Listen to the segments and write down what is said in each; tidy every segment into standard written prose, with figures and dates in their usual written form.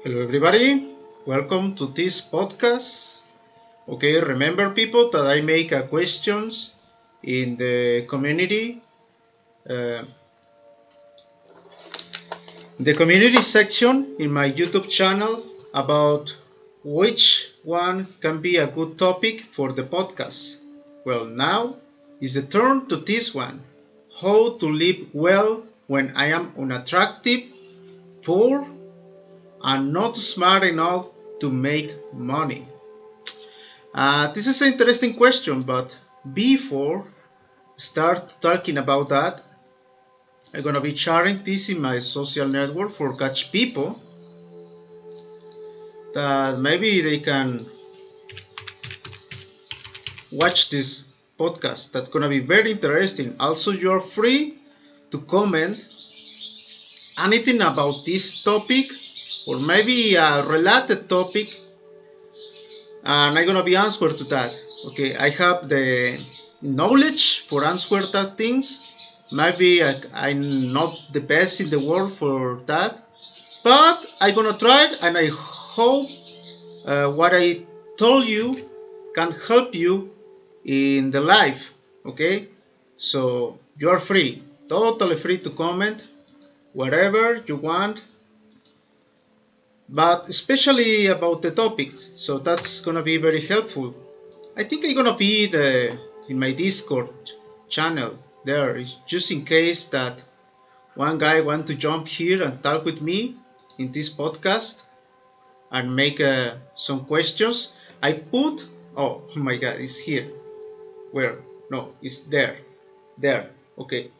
Hello everybody, welcome to this podcast. Okay, remember people that I make questions in the community. The community section in my YouTube channel about which one can be a good topic for the podcast. Well, now is the turn to this one. How to live well when I am unattractive, poor, and not smart enough to make money. This is an interesting question, but before start talking about that, I'm gonna be sharing this in my social network for catch people that maybe they can watch this podcast. That's gonna be very interesting. Also, you're free to comment anything about this topic or maybe a related topic, and I'm gonna be answer to that. Okay, I have the knowledge for answer that things. Maybe I'm not the best in the world for that, but I'm gonna try it, and I hope what I told you can help you in the life. Okay, so you are free, totally free to comment whatever you want, but especially about the topics. So that's gonna be very helpful. I think I'm gonna be in my Discord channel there, just in case that one guy want to jump here and talk with me in this podcast and make some questions. I put, oh my god, it's here. Where? No, it's there. Okay.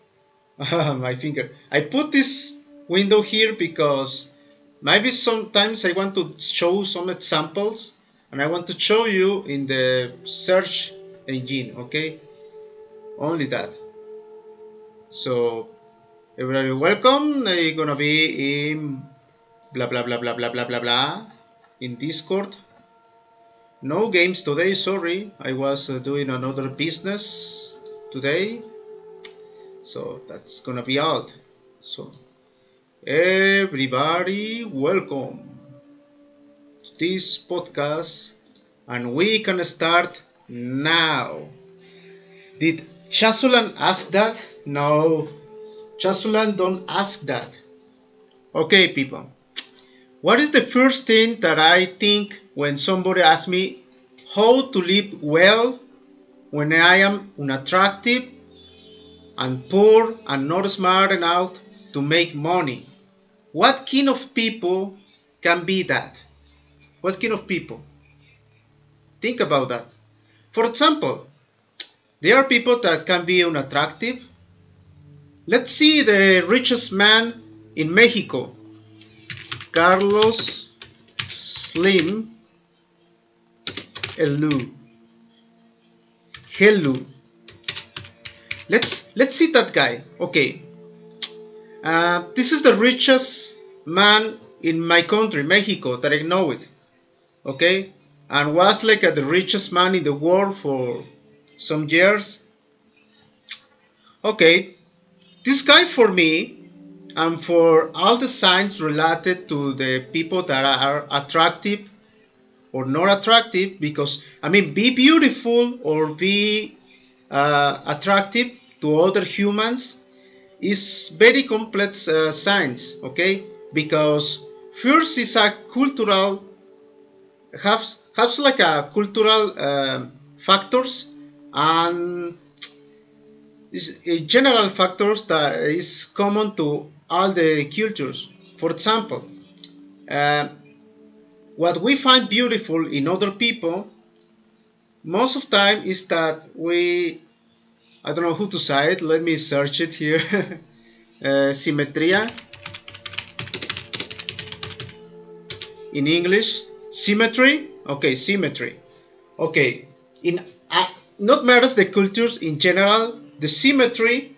My finger. I put this window here because maybe sometimes I want to show some examples and I want to show you in the search engine. Okay, only that. So everybody welcome. I'm gonna be in blah blah blah blah blah blah blah blah in Discord. No games today, sorry, I was doing another business today, so that's gonna be all. So everybody welcome to this podcast, and we can start now. Did Chasulan ask that? No, Chasulan don't ask that. Okay, people, what is the first thing that I think when somebody asks me how to live well when I am unattractive and poor and not smart enough to make money? What kind of people can be that? What kind of people? Think about that. For example, there are people that can be unattractive. Let's see the richest man in Mexico, Carlos Slim Hello. Let's see that guy. Okay, this is the richest man in my country, Mexico, that I know it. Okay, and was like the richest man in the world for some years. Okay, this guy for me and for all the signs related to the people that are attractive or not attractive, because I mean, be beautiful or be attractive to other humans is very complex science. Okay, because first is a cultural has like a cultural factors, and is a general factors that is common to all the cultures. For example, what we find beautiful in other people most of the time is that I don't know who to say it, let me search it here. Simetria in English, symmetry. Okay, symmetry. Okay, in not matters the cultures in general, the symmetry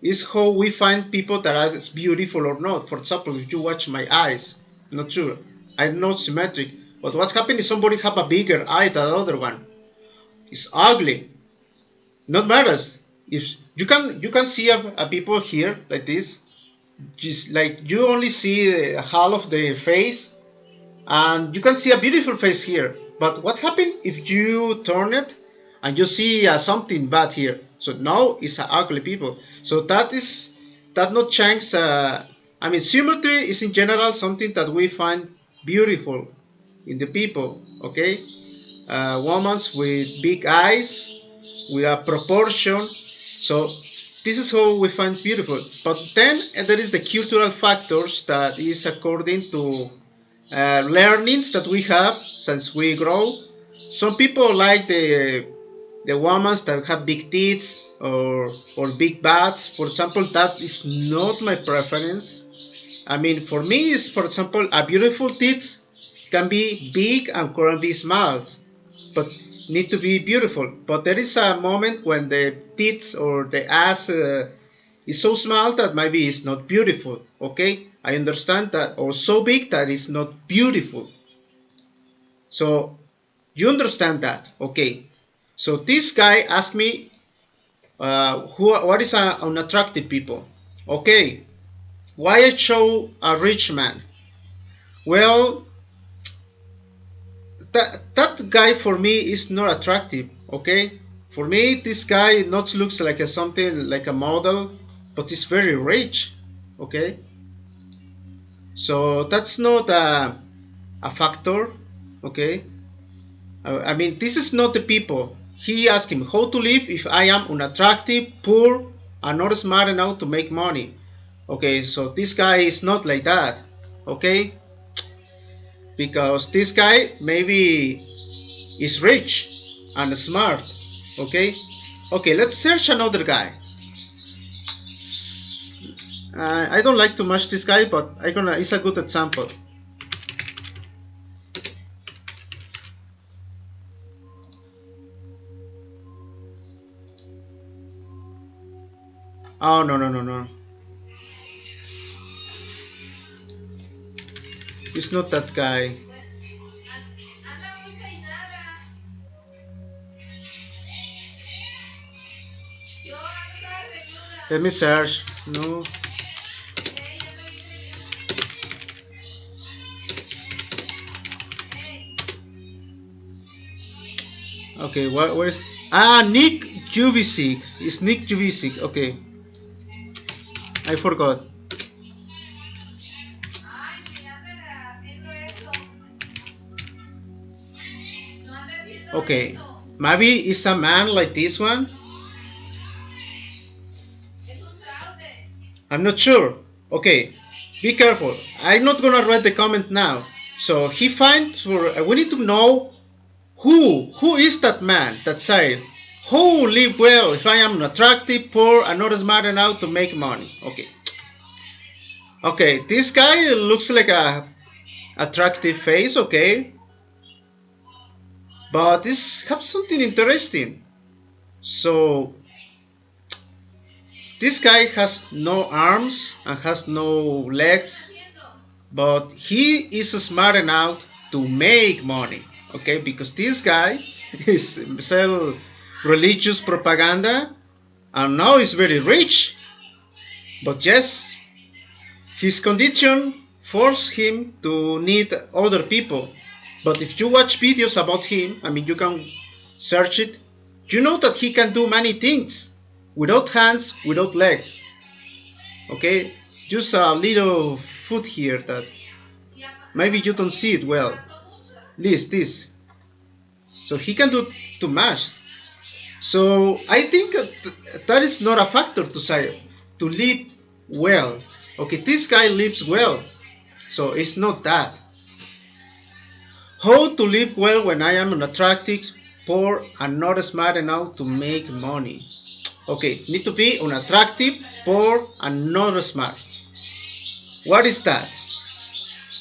is how we find people that are beautiful or not. For example, if you watch my eyes, not sure, I'm not symmetric, but what happens if somebody have a bigger eye than the other one? It's ugly. Not matters. If you can see a people here like this, just like you only see half of the face, and you can see a beautiful face here. But what happened if you turn it and you see something bad here? So now it's ugly people. So that not change. I mean, symmetry is in general something that we find beautiful in the people. Okay, women with big eyes, with a proportion. So this is how we find beautiful. But then there is the cultural factors that is according to learnings that we have since we grow. Some people like the women that have big tits or big butts. For example, that is not my preference. I mean, for me, is for example, a beautiful tits can be big and can be small, but need to be beautiful. But there is a moment when the tits or the ass is so small that maybe it's not beautiful. Okay, I understand that, or so big that it's not beautiful. So you understand that, okay? So this guy asked me, what is unattractive people? Okay, why I show a rich man? Well, that guy for me is not attractive. Okay, for me this guy not looks like a something like a model, but he's very rich. Okay, so that's not a factor. Okay, I mean, this is not the people. He asked him how to live if I am unattractive, poor, and not smart enough to make money. Okay, so this guy is not like that. Okay, because this guy maybe is rich and smart. Okay, okay, let's search another guy. I don't like to match this guy, but it's a good example. Oh, no, no, no, no. It's not that guy. Let me search. No. Okay, where's Nick Jubicic? It's Nick Jubicic. Okay, I forgot. Okay, maybe it's a man like this one. I'm not sure. Okay, be careful. I'm not gonna read the comment now. So he finds for we need to know who is that man that said who live well if I am attractive, poor, and not smart enough to make money. Okay. Okay, this guy looks like a attractive face. Okay, but this has something interesting. So this guy has no arms and has no legs, but he is smart enough to make money. Okay, because this guy is sell religious propaganda and now is very rich. But yes, his condition forced him to need other people. But if you watch videos about him, I mean, you can search it, you know that he can do many things without hands, without legs. Okay, just a little foot here that maybe you don't see it well. This. So he can do too much. So I think that is not a factor to say to live well. Okay, this guy lives well, so it's not that. How to live well when I am unattractive, poor, and not smart enough to make money? Okay, need to be unattractive, poor, and not smart. What is that?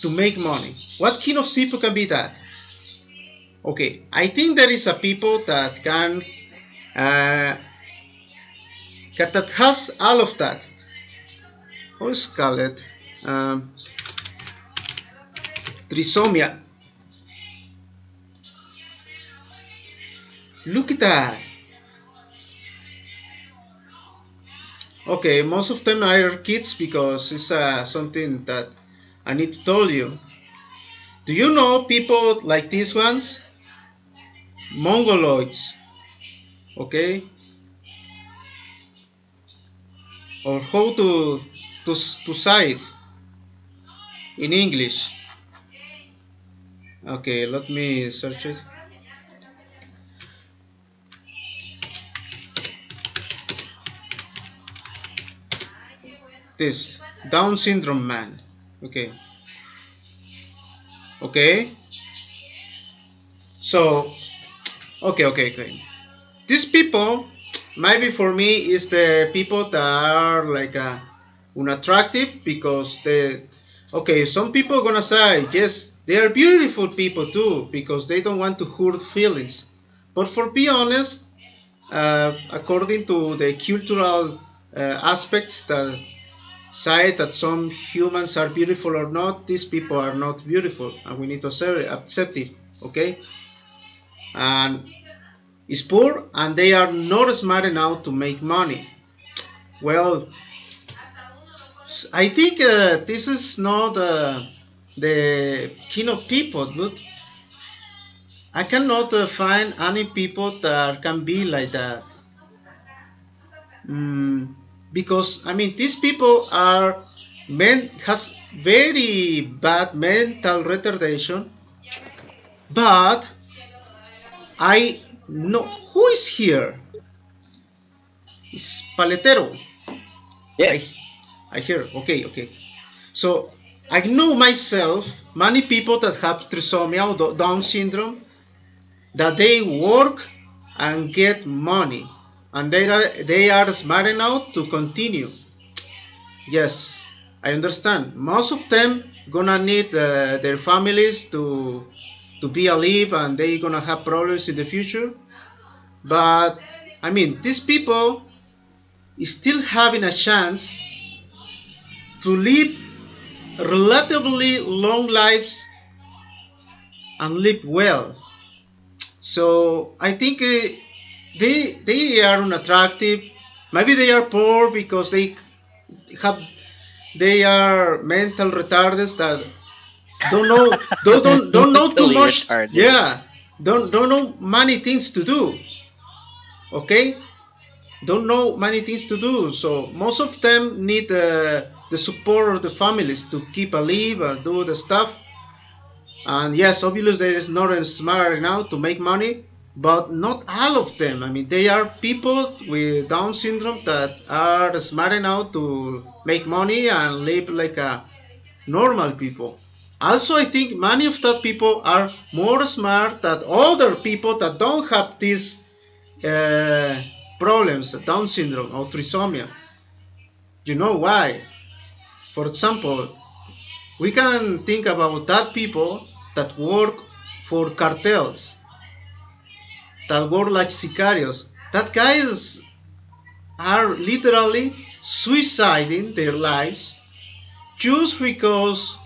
To make money. What kind of people can be that? Okay, I think there is a people that can that has all of that. How is it called? Trisomia. Look at that. Okay, most of them are kids because it's something that I need to tell you. Do you know people like these ones? Mongoloids, okay? Or how to say it in English? Okay, let me search it. This Down syndrome man. Okay. Okay. So, okay. These people, maybe for me, is the people that are like unattractive because they. Okay, some people are gonna say yes, they are beautiful people too because they don't want to hurt feelings. But for be honest, according to the cultural aspects that say that some humans are beautiful or not, these people are not beautiful, and we need to accept it. Okay, and is poor and they are not smart enough to make money. Well, I think this is not the kind of people, but I cannot find any people that can be like that. Because I mean, these people are has very bad mental retardation, but I know who is here. It's Paletero. Yes. I hear. Okay. So I know myself many people that have trisomy or Down syndrome that they work and get money and they are smart enough to continue. Yes, I understand. Most of them gonna need their families to be alive and they gonna have problems in the future. But I mean, these people is still having a chance to live relatively long lives and live well. So I think they are unattractive. Maybe they are poor because they are mental retarded that don't know too Mentally much. retarded. Yeah, don't know many things to do. Okay, don't know many things to do. So most of them need the support of the families to keep alive and do the stuff. And yes, obviously there is not smart enough to make money, but not all of them. I mean, they are people with Down syndrome that are smart enough to make money and live like a normal people. Also, I think many of that people are more smart than other people that don't have these problems, Down syndrome or trisomia. You know why? For example, we can think about that people that work for cartels, that work like sicarios. That guys are literally suiciding their lives just because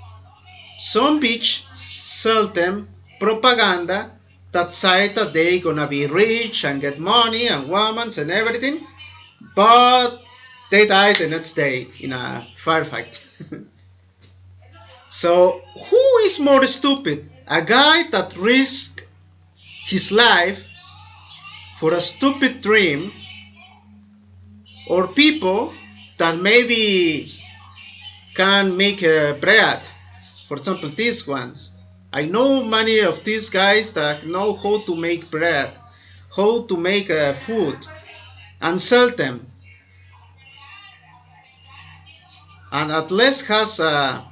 some bitch sell them propaganda that say that they gonna be rich and get money and women and everything, but they died the next day in a firefight. So who is more stupid? A guy that risks his life for a stupid dream, or people that maybe can make bread? For example, these ones. I know many of these guys that know how to make bread, how to make food, and sell them, and at least has a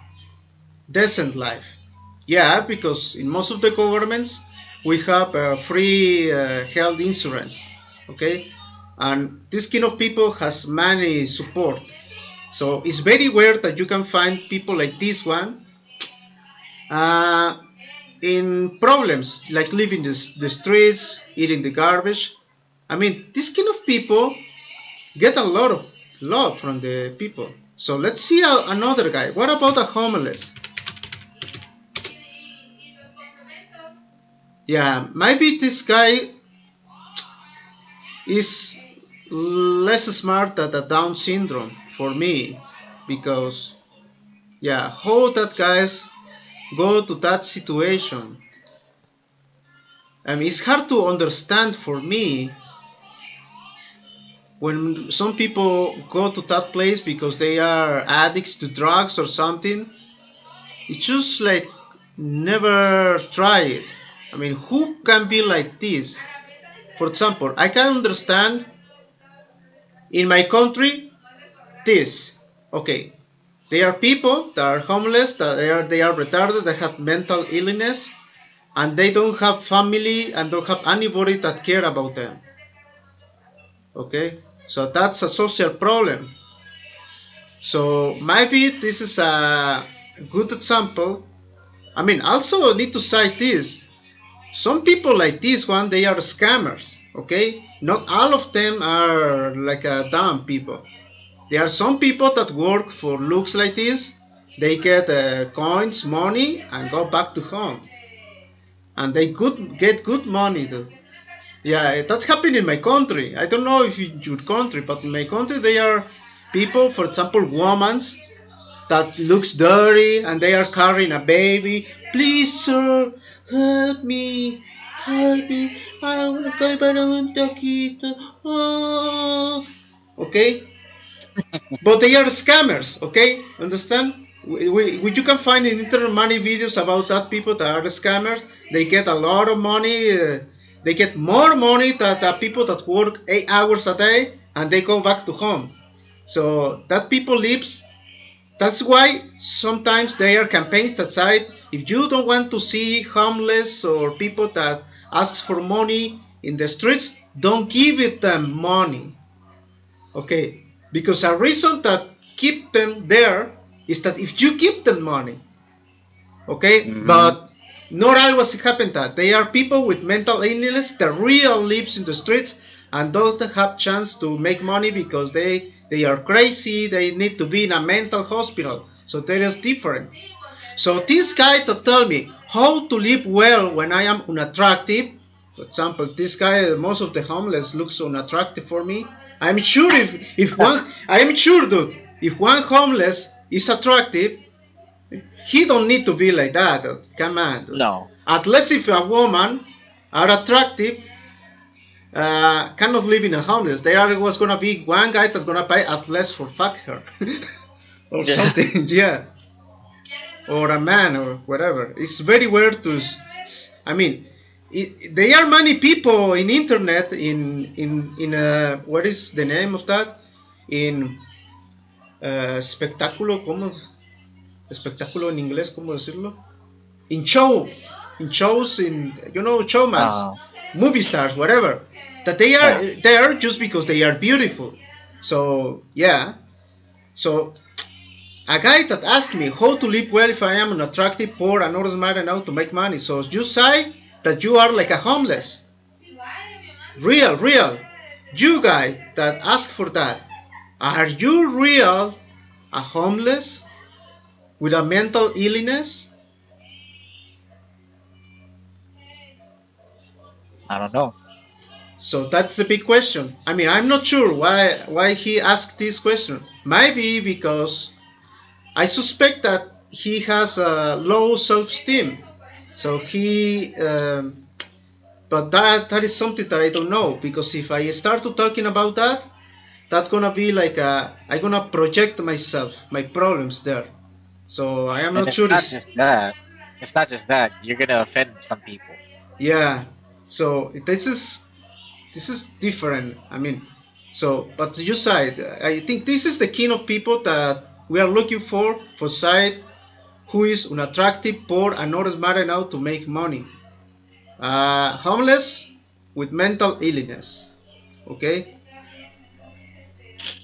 decent life. Yeah, because in most of the governments we have free health insurance, okay, and this kind of people has many support. So it's very weird that you can find people like this one in problems like living the streets, eating the garbage. I mean, this kind of people get a lot of love from the people. So let's see another guy. What about a homeless? Yeah, maybe this guy is less smart than the Down syndrome for me, because yeah, how that guys go to that situation. I mean, it's hard to understand for me when some people go to that place because they are addicts to drugs or something. It's just like never try it. I mean, who can be like this? For example, I can understand in my country this. Okay, they are people that are homeless, that they are retarded, they have mental illness, and they don't have family and don't have anybody that care about them. Okay, so that's a social problem. So maybe this is a good example. I mean, also need to cite this. Some people like this one, they are scammers. Okay, not all of them are like dumb people. There are some people that work for looks like this. They get coins, money, and go back to home, and they get good money, dude. Yeah, that's happening in my country. I don't know if in your country, but in my country there are people, for example, women that looks dirty and they are carrying a baby. Please, sir, help me, I want to buy un taquito. Oh. Okay, but they are scammers. Okay, understand? You can find in internet many videos about that people that are scammers. They get a lot of money. They get more money than the people that work 8 hours a day and they go back to home. So that people lives. That's why sometimes there are campaigns that say if you don't want to see homeless or people that asks for money in the streets, don't give it them money. Okay, because a reason that keep them there is that if you give them money, okay, but not always happen that. They are people with mental illness that real lives in the streets and don't have chance to make money because they are crazy. They need to be in a mental hospital. So that is different. So this guy to tell me how to live well when I am unattractive. For example, this guy, most of the homeless looks unattractive for me. I'm sure if one homeless is attractive, he don't need to be like that. Come on. Dude. No. Unless if a woman are attractive, cannot live in a homeless. There was gonna be one guy that's gonna pay at least for fuck her or something. Yeah, or a man or whatever. It's very weird to. I mean, there are many people in internet in what is the name of that in espectáculo, ¿cómo? Espectáculo en inglés, ¿cómo decirlo? In shows, in showmans, movie stars, whatever. That they are there just because they are beautiful. So yeah, so a guy that asked me how to live well if I am unattractive, poor, and not smart enough to make money. So you say that you are like a homeless. Real. You guy that ask for that, are you real a homeless with a mental illness? I don't know. So that's the big question. I mean, I'm not sure why he asked this question. Maybe because I suspect that he has a low self-esteem. So but that is something that I don't know, because if I start to talking about that, that's gonna be like I'm gonna project myself, my problems there. So I am not sure. Just that. It's not just that. You're gonna offend some people. Yeah. So this is different. I mean, so but you said I think this is the kind of people that we are looking for side who is unattractive, poor, and not smart enough to make money. Homeless with mental illness. Okay.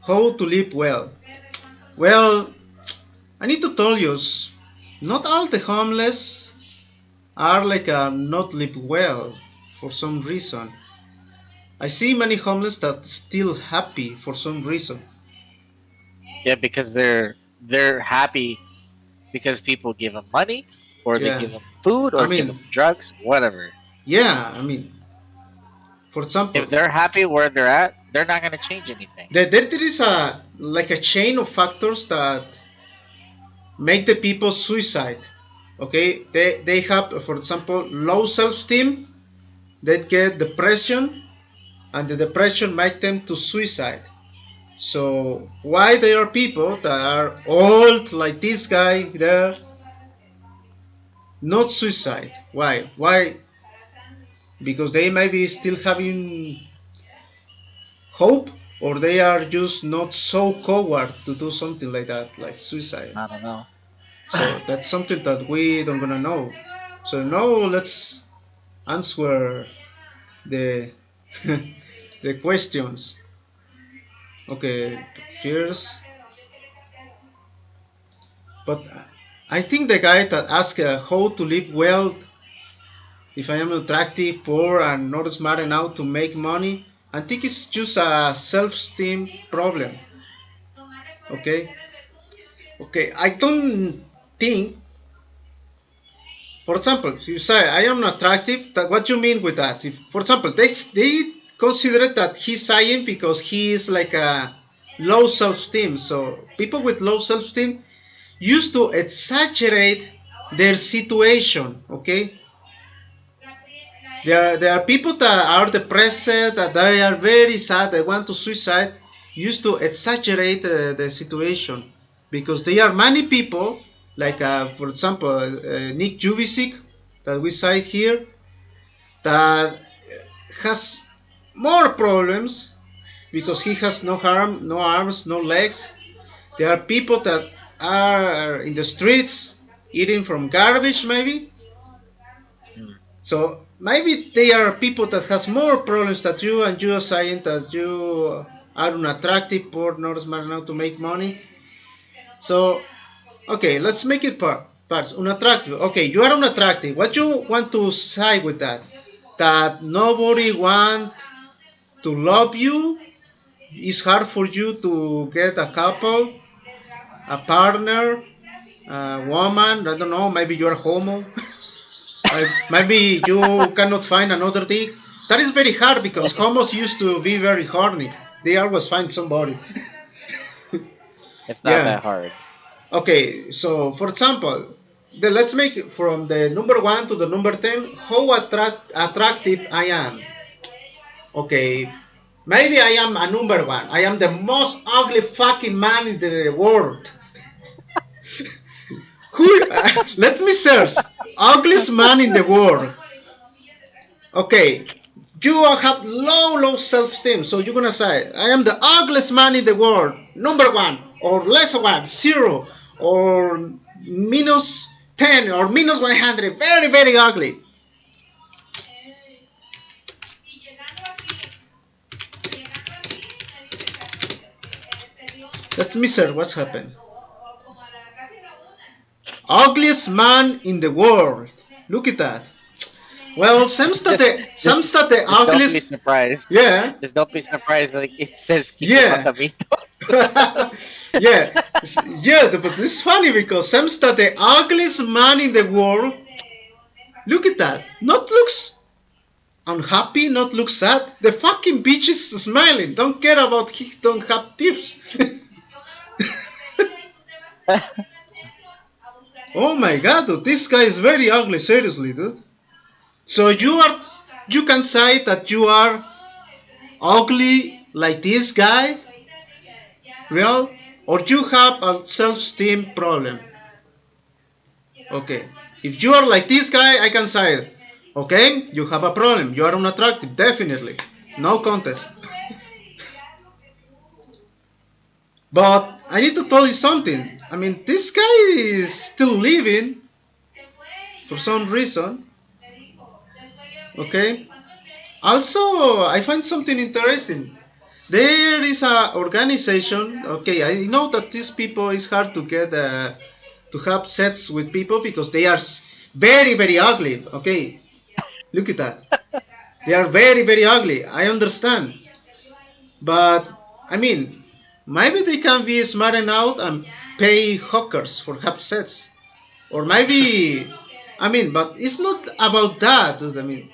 How to live well? Well, I need to tell you, not all the homeless are like not live well for some reason. I see many homeless that still happy for some reason. Yeah, because they're happy because people give them money, or they give them food, or give them drugs, whatever. Yeah, I mean, for example, if they're happy where they're at, they're not gonna change anything. There is like a chain of factors that make the people suicide. Okay, they have, for example, low self-esteem. They get depression, and the depression might them to suicide. So why there are people that are old like this guy there, not suicide? Why? Why? Because they may be still having hope, or they are just not so coward to do something like that, like suicide. I don't know. So that's something that we don't gonna know. So now let's answer the the questions. Okay, first, but I think the guy that asked how to live well if I am attractive, poor, and not smart enough to make money, I think it's just a self-esteem problem. Okay, okay, I don't think. For example, if you say I am attractive, what do you mean with that? If, for example, they consider that he's saying because he is like a low self-esteem. So people with low self-esteem used to exaggerate their situation. Okay, there are people that are depressed, that they are very sad, they want to suicide. Used to exaggerate the situation because there are many people like for example Nick Jubicic that we cite here that has more problems because he has no arms, no legs. There are people that are in the streets eating from garbage maybe. So maybe they are people that has more problems than you, and you are saying that you are unattractive, poor, not smart enough to make money. So okay, let's make it parts. Unattractive. Okay, you are unattractive. What you want to say with that? That nobody want to love you. It's hard for you to get a couple, a partner, a woman. I don't know. Maybe you are homo. Maybe you cannot find another dick. That is very hard because homos used to be very horny. They always find somebody. It's not Yeah. that hard. Okay, so for example, let's make it from the number 1 to the number 10 how attractive I am. Okay, maybe I am a number 1. I am the most ugly fucking man in the world. Let me search. Ugliest man in the world. Okay, you have low self-esteem, so you're gonna say, I am the ugliest man in the world, number 1, or less 1, 0, or minus 10, or minus 100, very ugly. Let me search what's happened. Ugliest man in the world. Look at that. Well, seems that the ugliest. Don't be surprised. Yeah. Just don't be surprised. Like it says, yeah. yeah, but this is funny because seems that the ugliest man in the world. Look at that. Not looks unhappy, not looks sad. The fucking bitch is smiling. Don't care about he don't have teeth. Oh my god, dude, this guy is very ugly. Seriously, dude. So you can say that you are ugly like this guy, real, or you have a self-esteem problem. Okay, if you are like this guy, I can say, okay, you have a problem. You are unattractive, definitely, no contest. But I need to tell you something. I mean, this guy is still living for some reason. Okay. Also, I find something interesting. There is a organization. Okay, I know that these people is hard to get to have sex with people because they are very ugly. Okay, look at that. They are very ugly. I understand, but I mean, maybe they can be smart enough and pay hookers for have sex, or maybe, I mean, but it's not about that. I mean.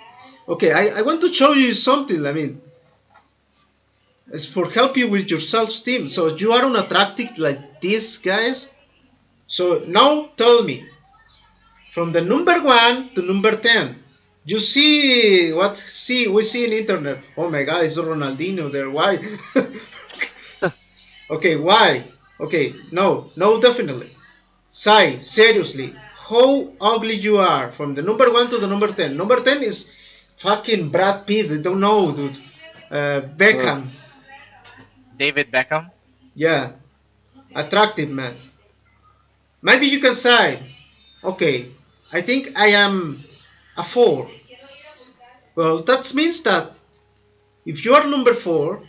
Okay, I want to show you something. I mean, it's for help you with your self-esteem. So you are unattractive like these guys. So now tell me, from the number 1 to number 10. You see what we see in internet. Oh my God, it's Ronaldinho there. Why? Okay, why? Okay, no, definitely. Say, seriously, how ugly you are from the number 1 to the number 10. Number 10 is fucking Brad Pitt. I don't know, dude. Beckham. David Beckham? Yeah, attractive man. Maybe you can say, okay, I think I am a 4. Well, that means that if you are number 4,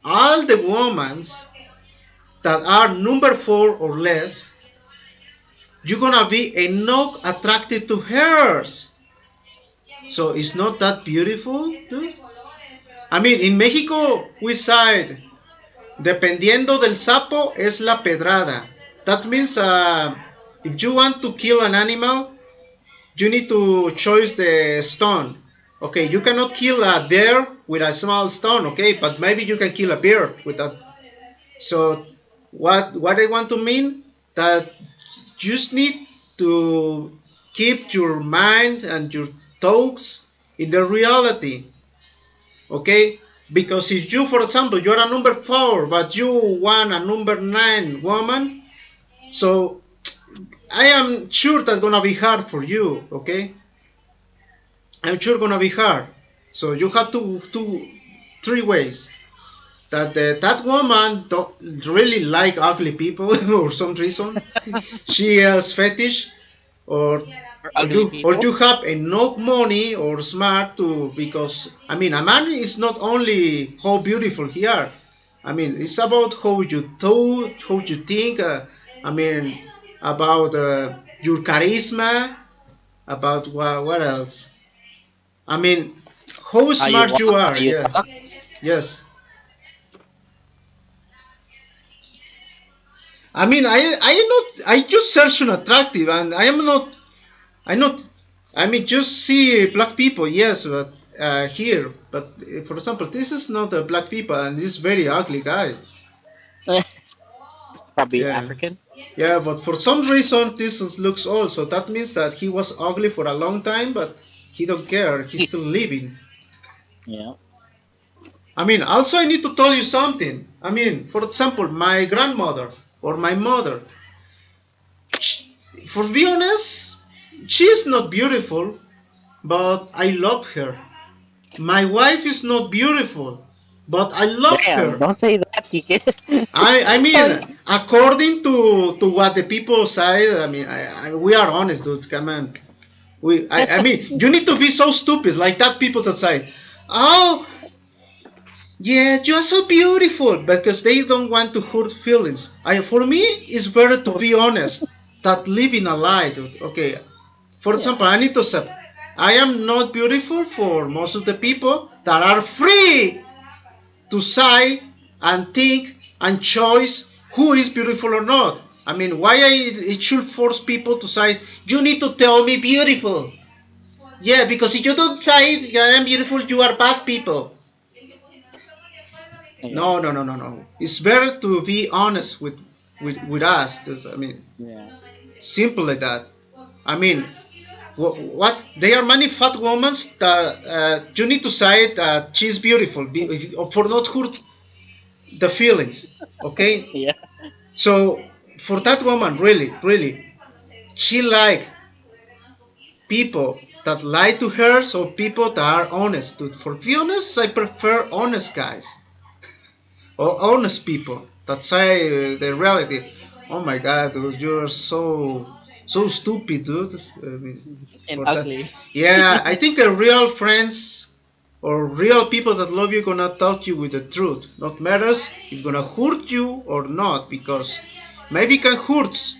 all the women that are number 4 or less, you're gonna be enough attracted to hers. So it's not that beautiful, dude? I mean, in Mexico we said, dependiendo del sapo es la pedrada. That means if you want to kill an animal, you need to choose the stone. Okay, you cannot kill a deer with a small stone, okay, but maybe you can kill a bear with that. So what I want to mean, that you just need to keep your mind and your thoughts in the reality, okay? Because if you, for example, you're a number 4, but you want a number 9 woman, so I am sure that's gonna be hard for you, okay? I'm sure gonna be hard. So you have three ways. That woman don't really like ugly people or some reason. She has fetish, or you have enough money or smart to, because I mean, a man is not only how beautiful he are. I mean, it's about how you thought, how you think. I mean, about your charisma, about what else? I mean, how smart you are. Yeah. Talk? Yes. I mean, I just search on attractive, and I not, I mean, just see black people, yes, but here, but for example, this is not a black people, and this is very ugly guy. Probably Yeah. African. Yeah, but for some reason, this looks old, so that means that he was ugly for a long time, but he don't care, he's still living. Yeah. I mean, also I need to tell you something. I mean, for example, my grandmother or my mother, for be honest, she's not beautiful, but I love her. My wife is not beautiful, but I love Damn, her. don't say that, Kike. I mean, according to what the people say, I mean, we are honest, dude. Come on. I mean, you need to be so stupid, like that people that say, oh, yeah, you're so beautiful, because they don't want to hurt feelings. For me, it's better to be honest than living a lie, dude. Okay, for example, I need to say, I am not beautiful for most of the people that are free to say and think and choose who is beautiful or not. I mean, why it should force people to say, you need to tell me beautiful. Yeah, because if you don't say I am beautiful, you are bad people. No. It's better to be honest with us. I mean, simple like that. I mean, what there are many fat women that you need to say that she's beautiful for not hurt the feelings. Okay. Yeah. So for that woman, really, she like people that lie to her, so people that are honest. Dude, for be honest, I prefer honest guys or honest people that say the reality. Oh my God, dude, you're so stupid, dude. I mean, And for that. ugly. Yeah, I think a real friends or real people that love you gonna talk you with the truth. Not matters if gonna hurt you or not, because maybe it can hurt,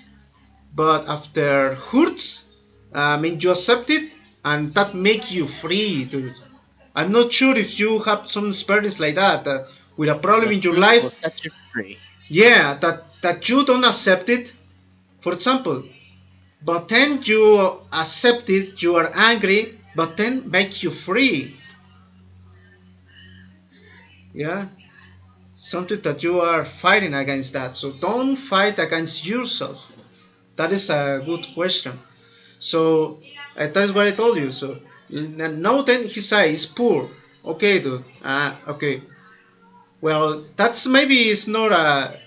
but after hurts, I mean, you accept it, and that make you free, dude. I'm not sure if you have some experience like that, with a problem in your life. Will set you free. Yeah, that you don't accept it. For example, but then you accept it, you are angry, but then make you free. Yeah, something that you are fighting against that. So don't fight against yourself. That is a good question. So that's what I told you. So now then he says he's poor. Okay, dude. Okay. Well, that's maybe it's not a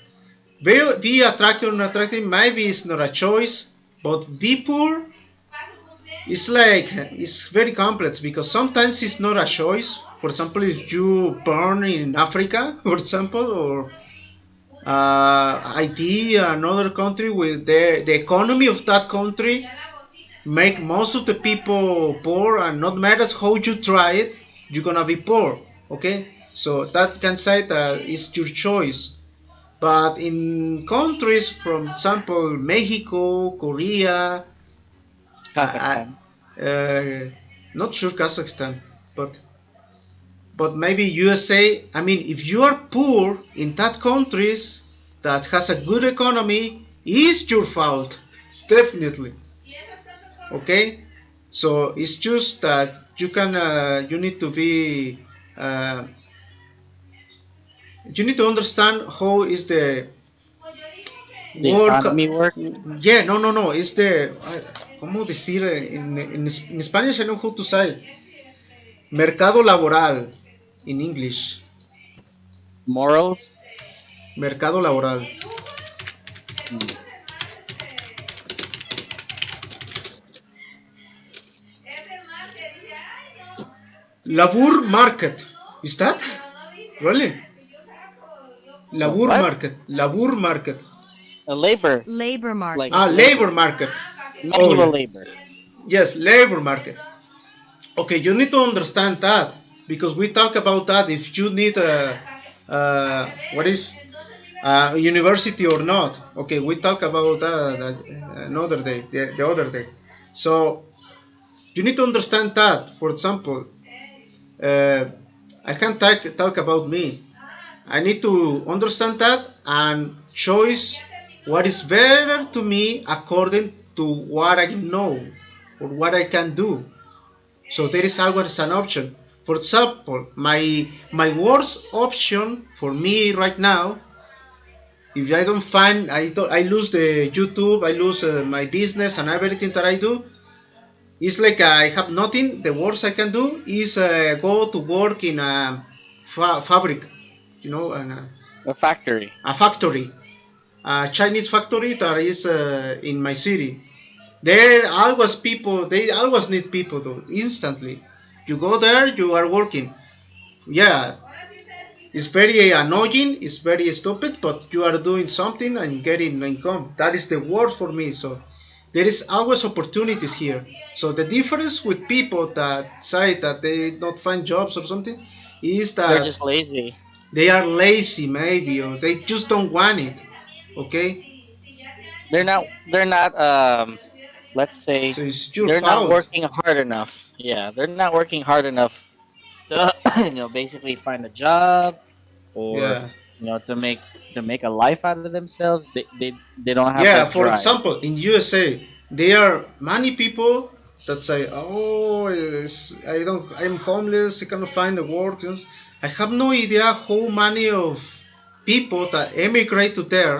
be attractive or unattractive. Maybe it's not a choice, but be poor. It's like it's very complex because sometimes it's not a choice. For example, if you born in Africa, for example, or IT, another country with the economy of that country make most of the people poor, and not matters how you try it, you're gonna be poor. Okay, so that can say that it's your choice. But in countries, for example, Mexico, Korea, Kazakhstan. not sure Kazakhstan, but maybe USA. I mean, if you are poor in that countries that has a good economy, it's your fault, definitely. Okay, so it's just that you need to be you need to understand how is the The work. economy works. Yeah, no, it's the ¿cómo decir en Spanish? I know how to say mercado laboral in English. Morals. Mercado laboral. Hmm. Labor market. Is that? Really? A Labor what? market. Labor market. A labor. Labor Like market. Labor labor. market. Oh, Manual yeah. labor. Yes, labor market. Okay, you need to understand that because we talk about that if you need what is university or not. Okay, we talk about that another day, the other day. So you need to understand that. For example, I can talk about me. I need to understand that and choose what is better to me according to what I know or what I can do. So there is always an option. For example, my worst option for me right now, if I don't find, I lose the YouTube, I lose my business and everything that I do. It's like I have nothing. The worst I can do is go to work in a fabric, A factory. a factory, a Chinese factory that is in my city. There always people. They always need people though. Instantly, you go there, you are working. Yeah, it's very annoying. It's very stupid, but you are doing something and getting income. That is the word for me. So there is always opportunities here. So the difference with people that say that they don't find jobs or something is They're that just lazy. they are lazy maybe or they just don't want it. Okay, They're not. They're not. Let's say so it's your they're not fault. working hard enough. Yeah, they're not working hard enough to basically find a job or Yeah. to make a life out of themselves. They don't have Yeah, that for drive. example, in USA, there are many people that say, "Oh, I'm homeless. I cannot find a work." I have no idea how many of people that emigrate to there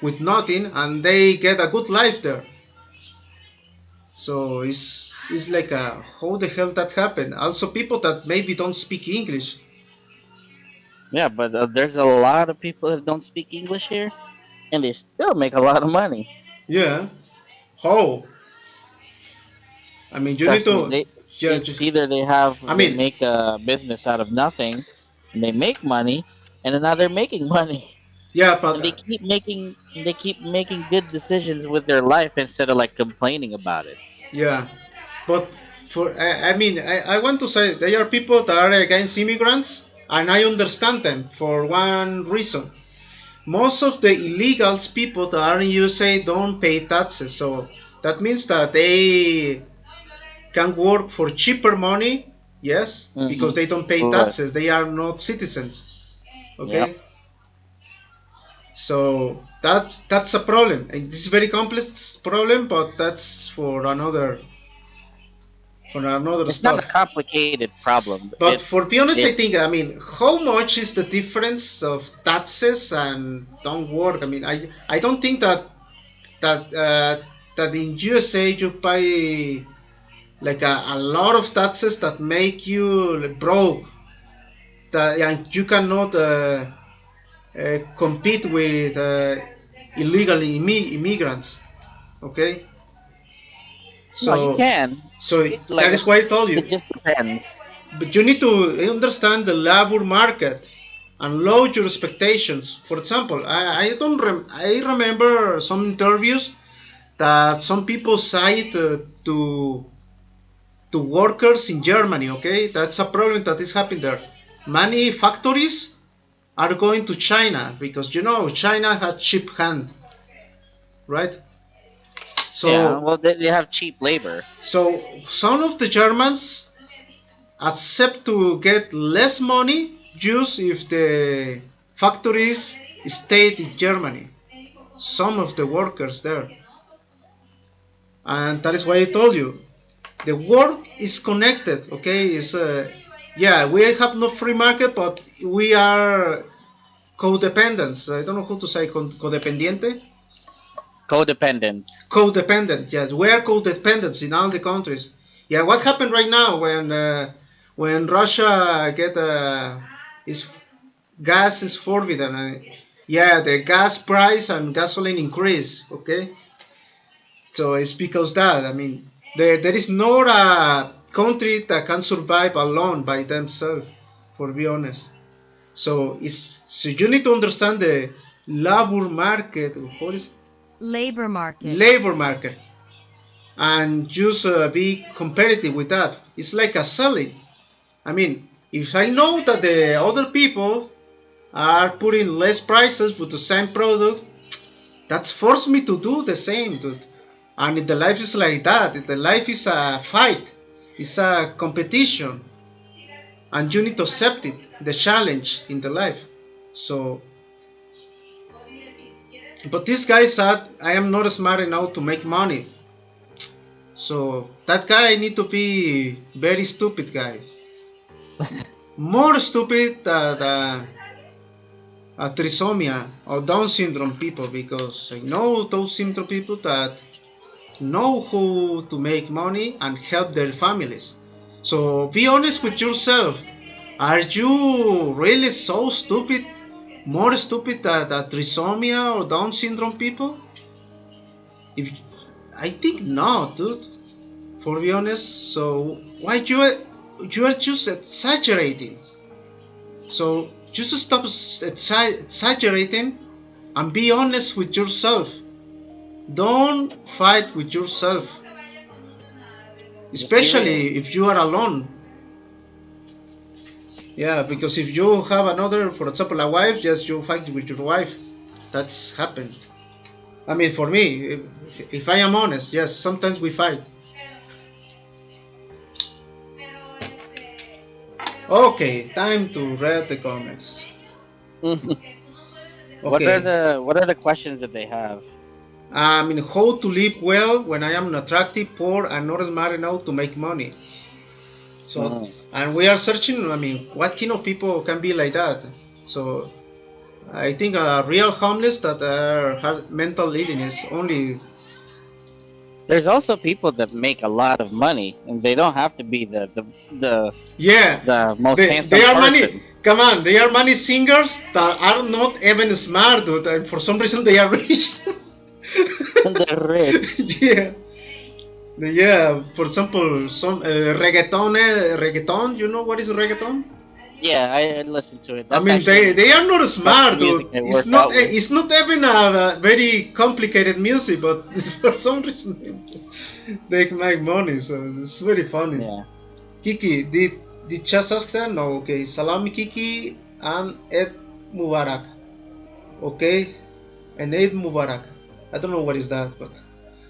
with nothing and they get a good life there. So it's like how the hell that happened? Also, people that maybe don't speak English. Yeah, but there's a lot of people that don't speak English here, and they still make a lot of money. Yeah, how? I mean, you need Trust me, to. they Yeah, it's either I they mean, make a business out of nothing, and they make money, and then now they're making money, yeah, and but they keep making good decisions with their life instead of like complaining about it. yeah, but I mean, I want to say there are people that are against immigrants, and I understand them for one reason. Most of the illegals people that are in USA don't pay taxes, so that means that they can work for cheaper money, yes, because Mm-hmm. they don't pay Right. taxes. They are not citizens. Yep. Okay, so that's a problem. And this is a very complex problem, but that's for another It's not a stuff. complicated problem. But for be honest, I It's think I mean, how much is the difference of taxes and don't work? I mean, I don't think that that in USA you pay like a lot of taxes that make you broke, that and you cannot compete with illegal immigrants. Okay, No, you so can. that Like is why I told you. it just depends. But you need to understand the labor market and lower your expectations. For example, I remember some interviews that some people cite to workers in Germany. Okay, that's a problem that is happening there. Many factories are going to China because China has cheap hand, right? Yeah, So well, they have cheap labor. so some of the Germans accept to get less money just if the factories stayed in Germany. Some of the workers there, and that is why I told you the work is connected. Okay, it's yeah, we have no free market, but we are codependents. I don't know how to say codependiente. Codependent. Codependent. Yes, we are codependents in all the countries. Yeah, what happened right now when Russia get is gas is forbidden? Yeah, the gas price and gasoline increase. Okay, so it's because that. I mean, there is not a country that can survive alone by themselves. For be honest. So you need to understand the labor market. What is labor market? Labor market, and just be competitive with that. It's like a selling. I mean, if I know that the other people are putting less prices for the same product, that's forced me to do the same, dude. And the life is like that. The life is a fight. It's a competition, and you need to accept it, the challenge in the life. So, but this guy said, I am not smart enough to make money. So that guy need to be very stupid guy. More stupid than trisomia or Down syndrome people, because I know those syndrome people that know how to make money and help their families. So be honest with yourself. Are you really so stupid? More stupid than trisomia or Down syndrome people? I think not, dude. For be honest, so why you are just exaggerating? So just stop exaggerating and be honest with yourself. Don't fight with yourself, especially if you are alone. Yeah, because if you have another, for example, a wife, yes, you fight with your wife. That's happened. I mean, for me, if I am honest, yes, sometimes we fight. Okay, time to read the comments. Okay. What are the questions that they have? I mean, how to live well when I am unattractive, poor, and not smart enough to make money. So, and we are searching. I mean, what kind of people can be like that? So, I think real homeless that have mental illness only. There's also people that make a lot of money, and they don't have to be the most handsome person. Money. Come on, they are money singers that are not even smart, dude, and for some reason they are rich. They're rich. Yeah. Yeah, for example, some reggaeton. You know what is reggaeton? Yeah, I listen to it. That's I mean, they are not smart, dude. It's not even a very complicated music, but for some reason they make money, so it's very funny. Yeah. Kiki, did Chas ask that? No, okay. Salami Kiki and Ed Mubarak. Okay, and Ed Mubarak. I don't know what is that, but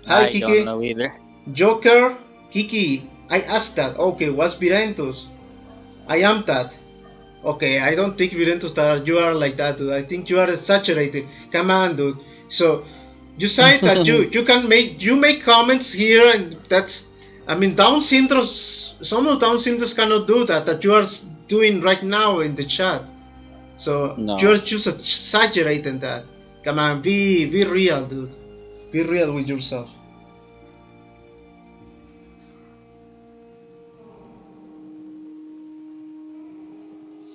hi Kiki. I don't know either. Joker, Kiki, I asked that. Okay, what's Virentus? I am that. Okay, I don't think Virentus that you are like that, dude. I think you are exaggerated. Come on, dude. So you say that you can make comments here, and that's. I mean, Down syndrome. Some of Down syndromes cannot do that you are doing right now in the chat. So you're just exaggerating that. Come on, be real, dude. Be real with yourself.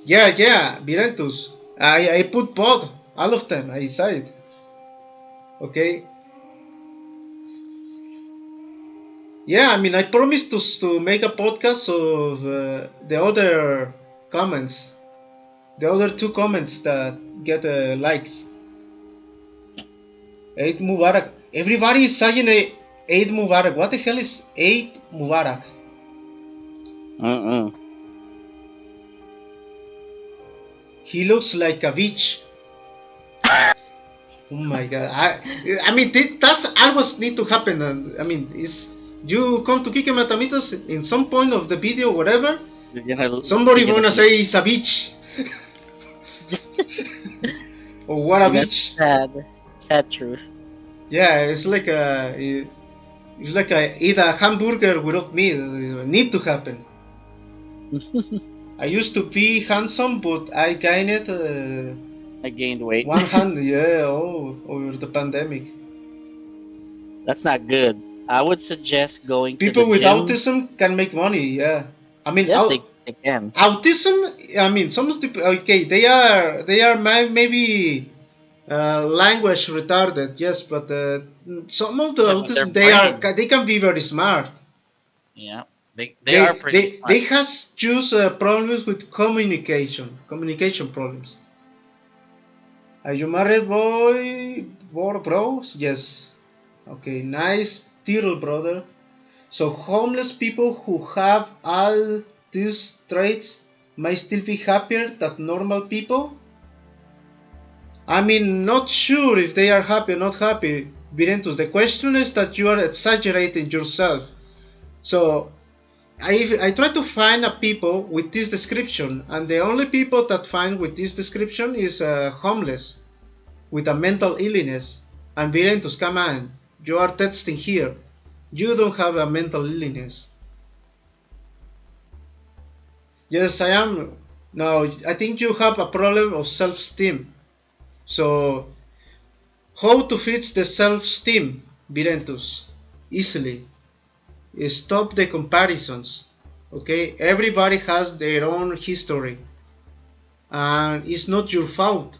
Yeah, Virentus. I put both, all of them. I said, okay. Yeah, I mean, I promised to make a podcast of the other comments, the other 2 comments that get likes. Eid Mubarak. Everybody is saying Eid Mubarak. What the hell is Eid Mubarak? He looks like a bitch. Oh my god! I mean, that's always need to happen. And I mean, is you come to Kike Matamitos in some point of the video, whatever. Somebody wanna say it's a bitch. Or what a bitch. Sad truth. Yeah, it's like eat a hamburger without meat. It need to happen. I used to be handsome, but I gained. I gained weight. 100, yeah, over the pandemic. That's not good. I would suggest going People to the with gym. autism can make money, yeah. I mean, yes, they can. Autism, I mean, some people, okay, they are maybe language retarded, yes, but some of the autism, they can be very smart. Yeah, they are pretty smart. They have just problems with communication problems. Are you married, boy? Bros? Yes. Okay, nice title, brother. So homeless people who have all these traits might still be happier than normal people? I mean, not sure if they are happy or not happy, Virentus. The question is that you are exaggerating yourself. So I try to find a people with this description, and the only people that find with this description is homeless with a mental illness. And Virentus, come on, you are testing here. You don't have a mental illness. Yes, I am. Now, I think you have a problem of self-esteem. So, how to fix the self-esteem, Virentus? Easily. Stop the comparisons. Okay, everybody has their own history, and it's not your fault.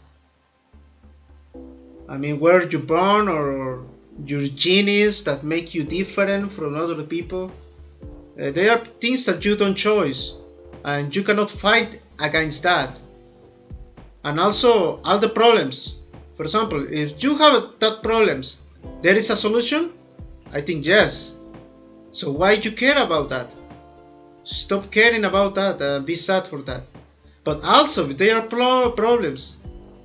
I mean, where you born or your genes that make you different from other people. There are things that you don't choose, and you cannot fight against that. And also all the problems. For example, if you have that problems, there is a solution? I think yes. So why you care about that? Stop caring about that and be sad for that. But also, if there are problems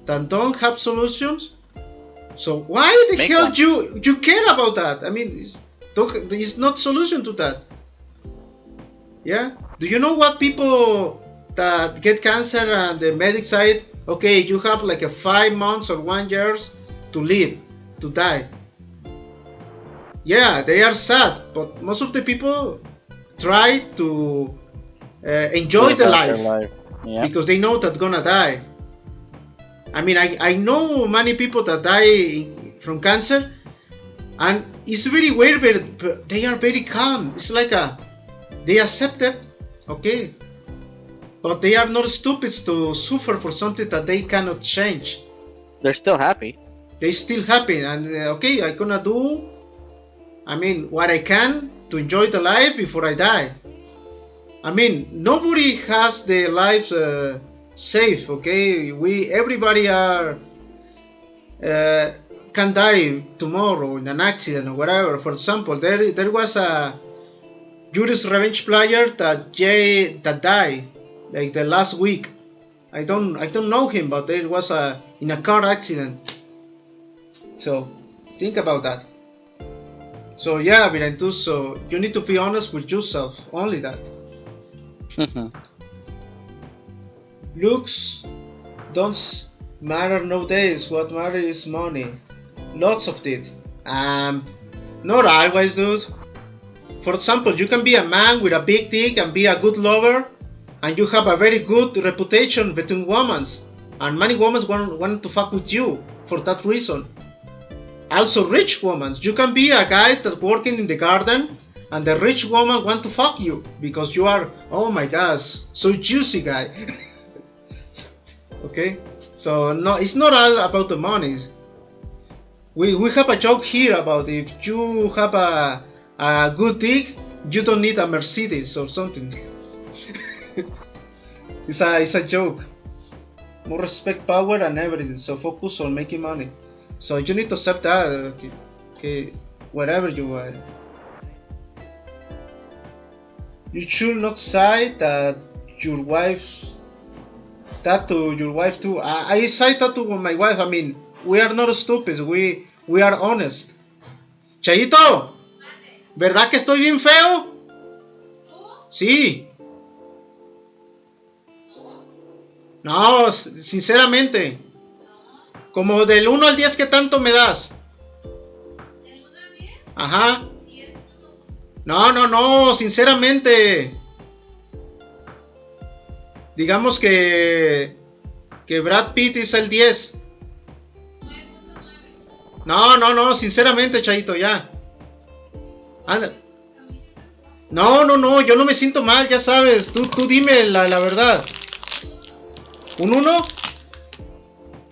that don't have solutions, so why the hell you care about that? I mean, it's not solution to that. Yeah? Do you know what people that get cancer and the medic side, okay, you have like a 5 months or 1 year to live, to die. Yeah, they are sad, but most of the people try to enjoy the life. Yeah. Because they know that gonna die. I mean, I know many people that die from cancer, and it's very weird, but they are very calm. It's like they accept it, okay, but they are not stupid to suffer for something that they cannot change. They're still happy. They're still happy, and okay, I'm gonna do, I mean, what I can to enjoy the life before I die. I mean, nobody has their lives safe, okay? Everybody can die tomorrow in an accident or whatever. For example, there was a Juris Revenge player that died like the last week. I don't know him, but there was in a car accident. So think about that. So yeah, Virentus, so you need to be honest with yourself. Only that. Looks don't matter nowadays. What matters is money. Lots of it. Not always, dude. For example, you can be a man with a big dick and be a good lover, and you have a very good reputation between women, and many women want to fuck with you for that reason. Also, rich women. You can be a guy that's working in the garden, and the rich woman want to fuck you because you are, oh my gosh, so juicy guy. Okay, so no, it's not all about the money. We have a joke here about if you have a good dick, you don't need a Mercedes or something. It's a joke. More respect, power, and everything. So focus on making money. So you need to accept that. Okay, whatever you want. You should not say that your wife. That to your wife too. I say that to my wife. I mean, we are not stupid. We are honest. Chayito, ¿verdad que estoy bien feo? Sí. No, sinceramente. Como del 1 al 10, ¿qué tanto me das? ¿Del 1 al 10? Ajá. 10. No, sinceramente. Digamos que Brad Pitt es el 10. 9.9. No, sinceramente, Chaito, ya. Anda. No, yo no me siento mal, ya sabes. Tú dime la verdad. ¿Un 1?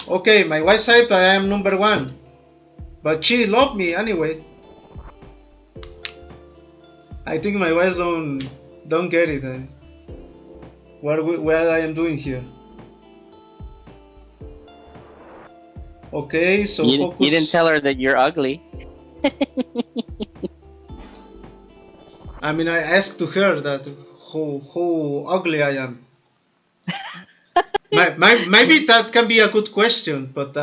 Okay, my wife said that I am number 1. But she loved me anyway. I think my wife don't get it. What I am doing here. Okay, so focus. You didn't tell her that you're ugly. I mean, I asked to her that how ugly I am. Maybe that can be a good question, but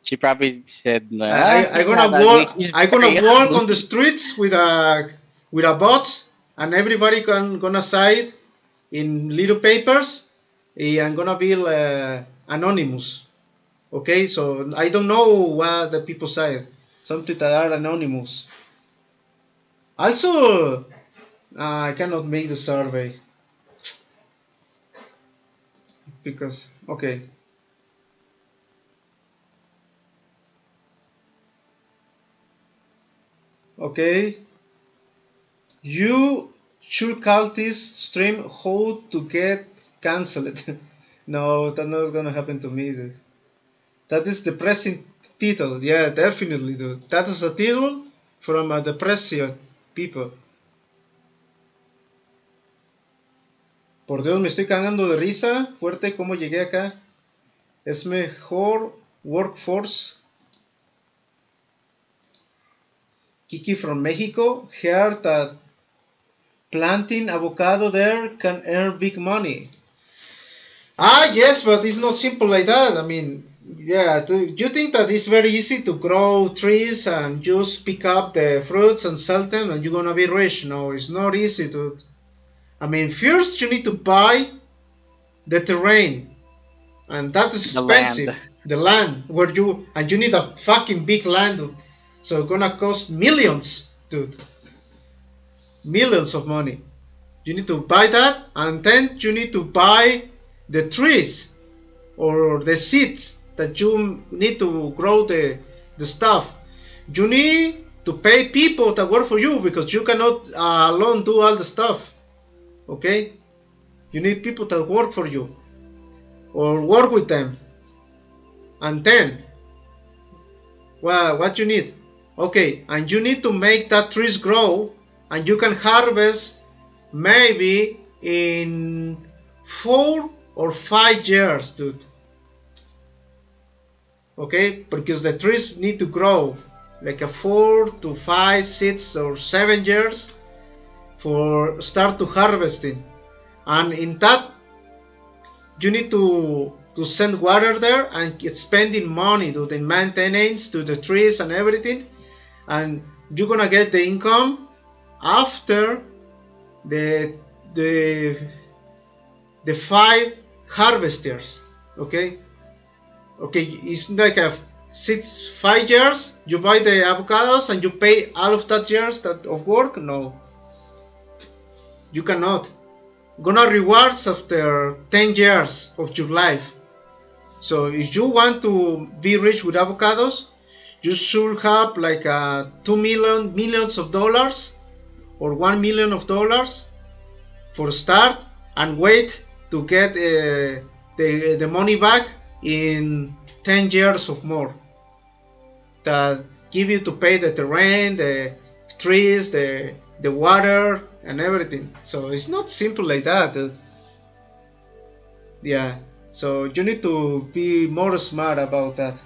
she probably said no. I'm gonna walk on the streets with a box, and everybody gonna sign in little papers. I'm gonna be anonymous. Okay, so I don't know what the people say. Something that are anonymous. Also, I cannot make the survey because okay. Okay, you should call this stream how to get cancelled. No, that's not gonna happen to me, dude. That is depressing title. Yeah, definitely, dude. That is a title from a depressed people. Por Dios, me estoy cagando de risa. Fuerte, ¿cómo llegué acá? Es mejor workforce. Kiki from Mexico heard that planting avocado there can earn big money. Yes, but it's not simple like that. I mean, yeah, you think that it's very easy to grow trees and just pick up the fruits and sell them and you're gonna be rich? No, it's not easy to. I mean, first you need to buy the terrain, and that's expensive. The land where you need a fucking big land, so it's gonna cost millions, dude. Millions of money. You need to buy that, and then you need to buy the trees or the seeds that you need to grow the stuff. You need to pay people that work for you because you cannot alone do all the stuff. Okay? You need people that work for you or work with them. And then, well, what you need? Okay, and you need to make that trees grow, and you can harvest maybe in 4 or 5 years, dude. Okay, because the trees need to grow like a 4 to 5, 6 or 7 years for start to harvesting, and in that you need to send water there and spending money to the maintenance to the trees and everything, and you're gonna get the income after the 5 harvesters. Okay, it's like a 5 years you buy the avocados and you pay all of that years of work. No, you cannot. Gonna rewards after 10 years of your life. So if you want to be rich with avocados, you should have like millions of dollars or $1 million for start, and wait to get the the money back in 10 years or more. That give you to pay the terrain, the trees, the water, and everything. So it's not simple like that. Yeah. So you need to be more smart about that.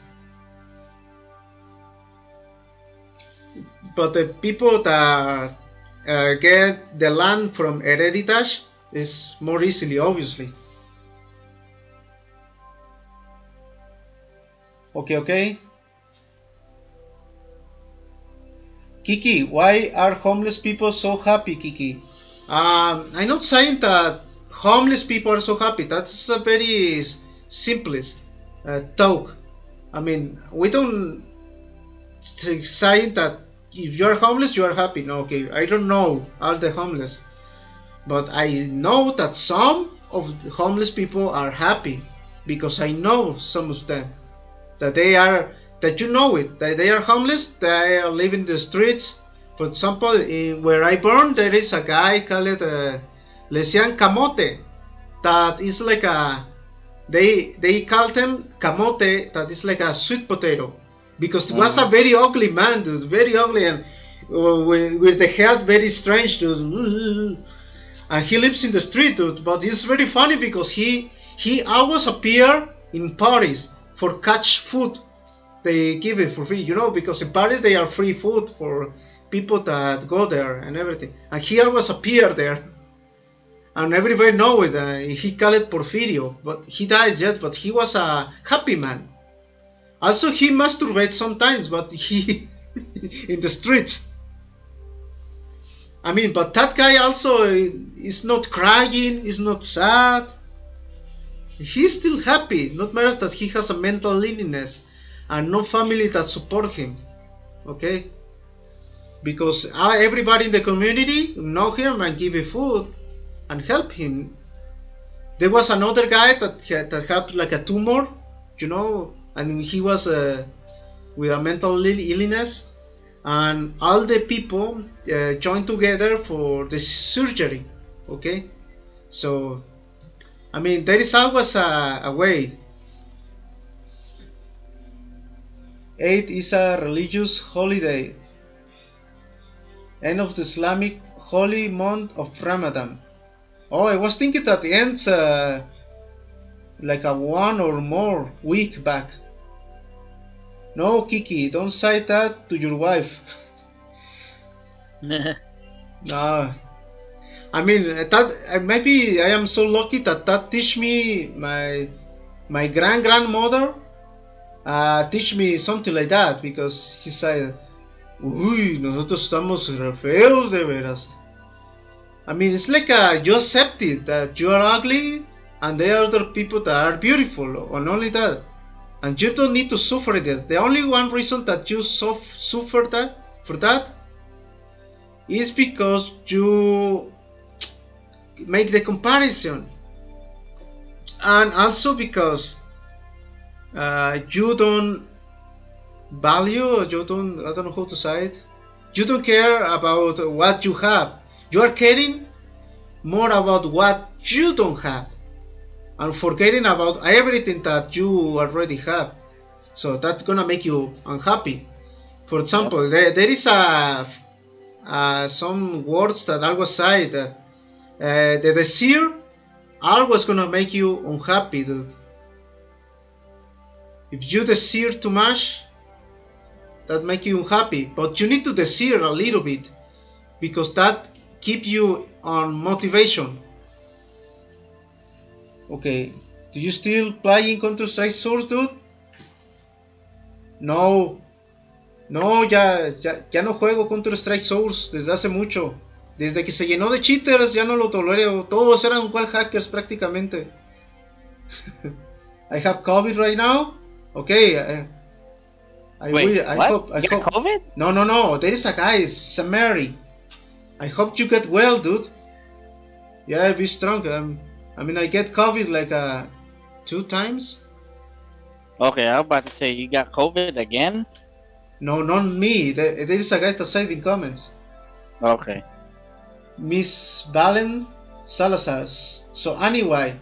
But the people that get the land from heritage is more easily, obviously. Okay. Kiki, why are homeless people so happy, Kiki? I'm not saying that homeless people are so happy. That's a very simplest talk. I mean, we don't say that if you are homeless, you are happy. No, okay. I don't know all the homeless, but I know that some of the homeless people are happy because I know some of them that they are. That you know it, that they are homeless, they are living in the streets. For example, where I born, there is a guy called Lesian Camote, that is like a, they call him Camote, that is like a sweet potato, because he was a very ugly man, dude, very ugly, and with the head very strange, dude, and he lives in the street, dude, but it's very funny because he always appear in parties for catch food. They give it for free, you know, because in Paris they are free food for people that go there and everything. And he always appeared there, and everybody know it. He called it Porfirio, but he died yet. But he was a happy man. Also, he masturbates sometimes, but he in the streets. I mean, but that guy also is not crying, is not sad. He's still happy. Not matter that he has a mental illness and no family that support him, okay? Because everybody in the community know him and give him food and help him. There was another guy that had like a tumor, you know, and he was with a mental illness, and all the people joined together for the surgery, okay? So, I mean, there is always a way. Eid is a religious holiday, end of the Islamic holy month of Ramadan. Oh, I was thinking that ends like a 1 or more week back. No, Kiki, don't say that to your wife. No, I mean that maybe I am so lucky that teach me my grandmother. Teach me something like that, because he said, uy, nosotros estamos re feos de veras. I mean, it's like you accept it that you are ugly and there are other people that are beautiful, and only that, and you don't need to suffer it. The only one reason that you suffer that is because you make the comparison, and also because you don't value, or you don't, I don't know how to say it, you don't care about what you have. You are caring more about what you don't have and forgetting about everything that you already have. So that's gonna make you unhappy. For example, there is some words that always say that the desire always gonna make you unhappy, dude. If you desire too much, that make you unhappy, but you need to desire a little bit, because that keep you on motivation. Okay, do you still playing Counter-Strike Source, dude? No, ya no juego Counter-Strike Source desde hace mucho. Desde que se llenó de cheaters ya no lo tolero. Todos eran wall hackers prácticamente. I have COVID right now. Okay, I hope. COVID? No. There is a guy, Samari. I hope you get well, dude. Yeah, be strong. I mean, I get COVID like 2 times. Okay, I'm about to say you got COVID again. No, not me. There is a guy that said in comments. Okay. Miss Valen Salazar. So anyway,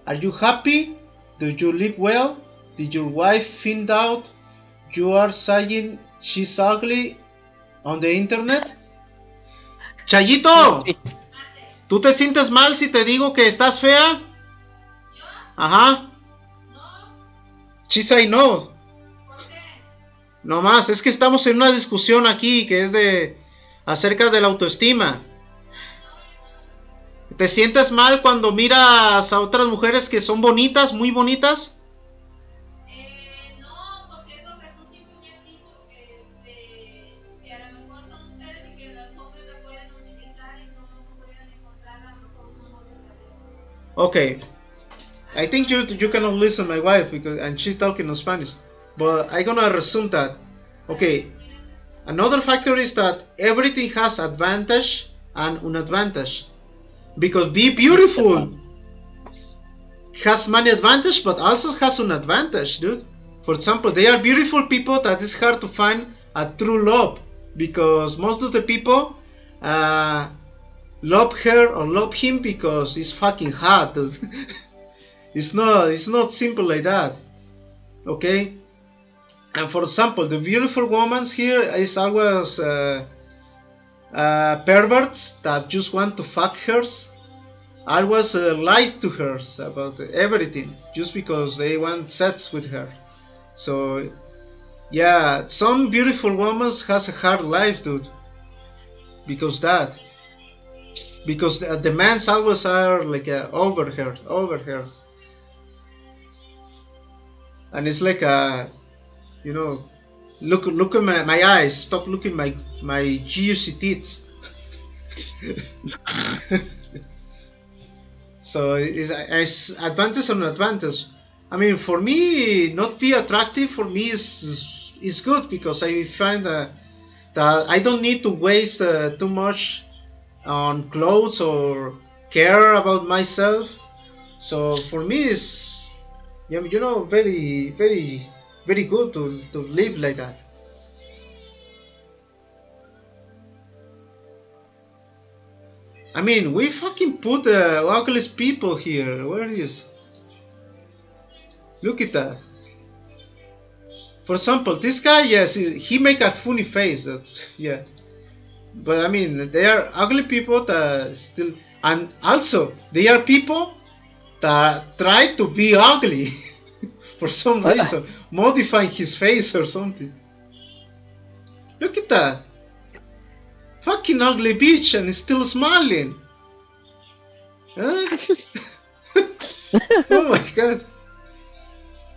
are you happy Do you live well? Did your wife find out you are saying she's ugly on the internet? Chayito, ¿tú te sientes mal si te digo que estás fea? ¿Yo? Ajá. No. She say no. ¿Por qué? No más, es que estamos en una discusión aquí que es de acerca de la autoestima. ¿Te sientes mal cuando miras a otras mujeres que son bonitas, muy bonitas? No, porque es lo que tú siempre me has dicho, que a lo mejor son ustedes y que los hombres la pueden utilizar y no pueden encontrar a lo mejor un amor verdadero. Okay, I think you cannot listen to my wife because and she's talking in Spanish, but I'm gonna resume that. Okay, another factor is that everything has advantage and unadvantage. Because be beautiful has many advantage, but also has an advantage, dude. For example, they are beautiful people that it's hard to find a true love because most of the people love her or love him because he's fucking hot, dude. It's not simple like that. Okay. And for example, the beautiful woman here is always perverts that just want to fuck her. Always lies to her about everything just because they want sex with her. So yeah, some beautiful women has a hard life, dude. Because the men's always are like over her, and it's like look at my eyes. Stop looking my juicy teeth. So it's advantage and advantage. I mean, for me, not be attractive for me is good because I find that I don't need to waste too much on clothes or care about myself. So for me, it's very very very good to live like that. I mean, we fucking put the ugliest people here. Where is? Look at that. For example, this guy, yes, he make a funny face. Yeah, but I mean, they are ugly people that still, and also they are people that try to be ugly for some reason, modifying his face or something. Look at that. Fucking ugly bitch and still smiling. Huh? Oh my god.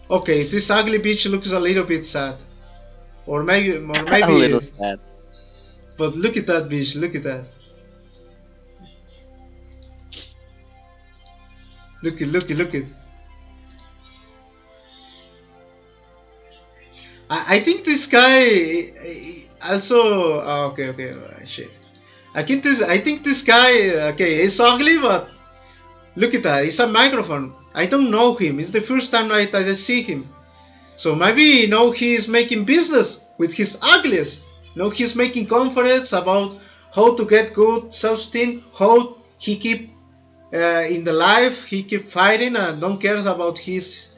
Okay, this ugly bitch looks a little bit sad. Or maybe a little sad. But look at that bitch, look at that. Look it. I think this guy also okay shit. I think this guy okay is ugly, but look at that, it's a microphone. I don't know him, it's the first time I see him. So maybe he is making business with his ugliest. He's making conference about how to get good self-esteem, how he keep in the life, he keep fighting and don't care about his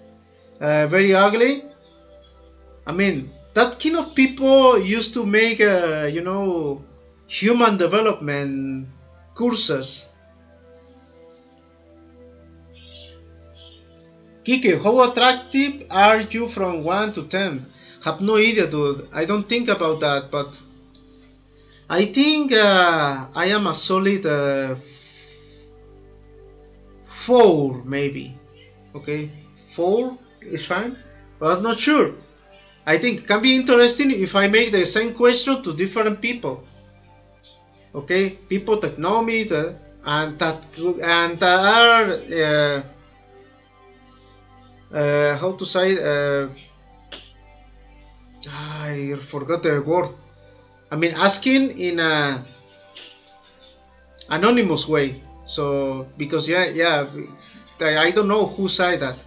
very ugly. I mean, that kind of people used to make, human development courses. Kike, how attractive are you from 1 to 10? Have no idea, dude. I don't think about that, but I think I am a solid 4, maybe. Okay, 4 is fine, but I'm not sure. I think it can be interesting if I make the same question to different people. Okay, people that know me and that are how to say I forgot the word. I mean, asking in a anonymous way. So because yeah, I don't know who said that.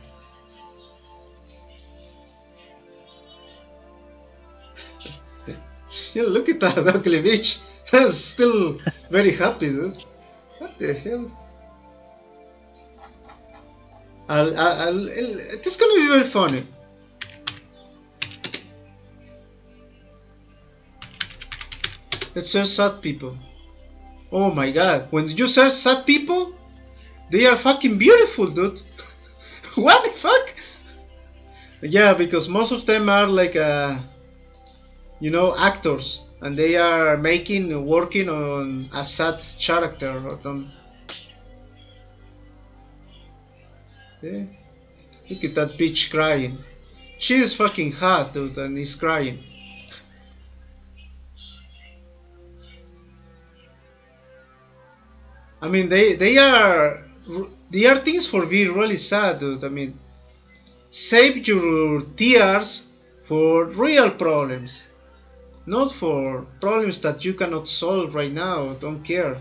Yeah, look at that ugly bitch. That's still very happy, dude. What the hell? It's gonna be very funny. Let's search sad people. Oh my god, when you search sad people, they are fucking beautiful, dude. What the fuck? Yeah, because most of them are like, actors, and they are working on a sad character or something. Yeah. Look at that bitch crying. She is fucking hot, dude, and is crying. I mean, they are things for being really sad, dude. I mean, save your tears for real problems, not for problems that you cannot solve right now. Don't care.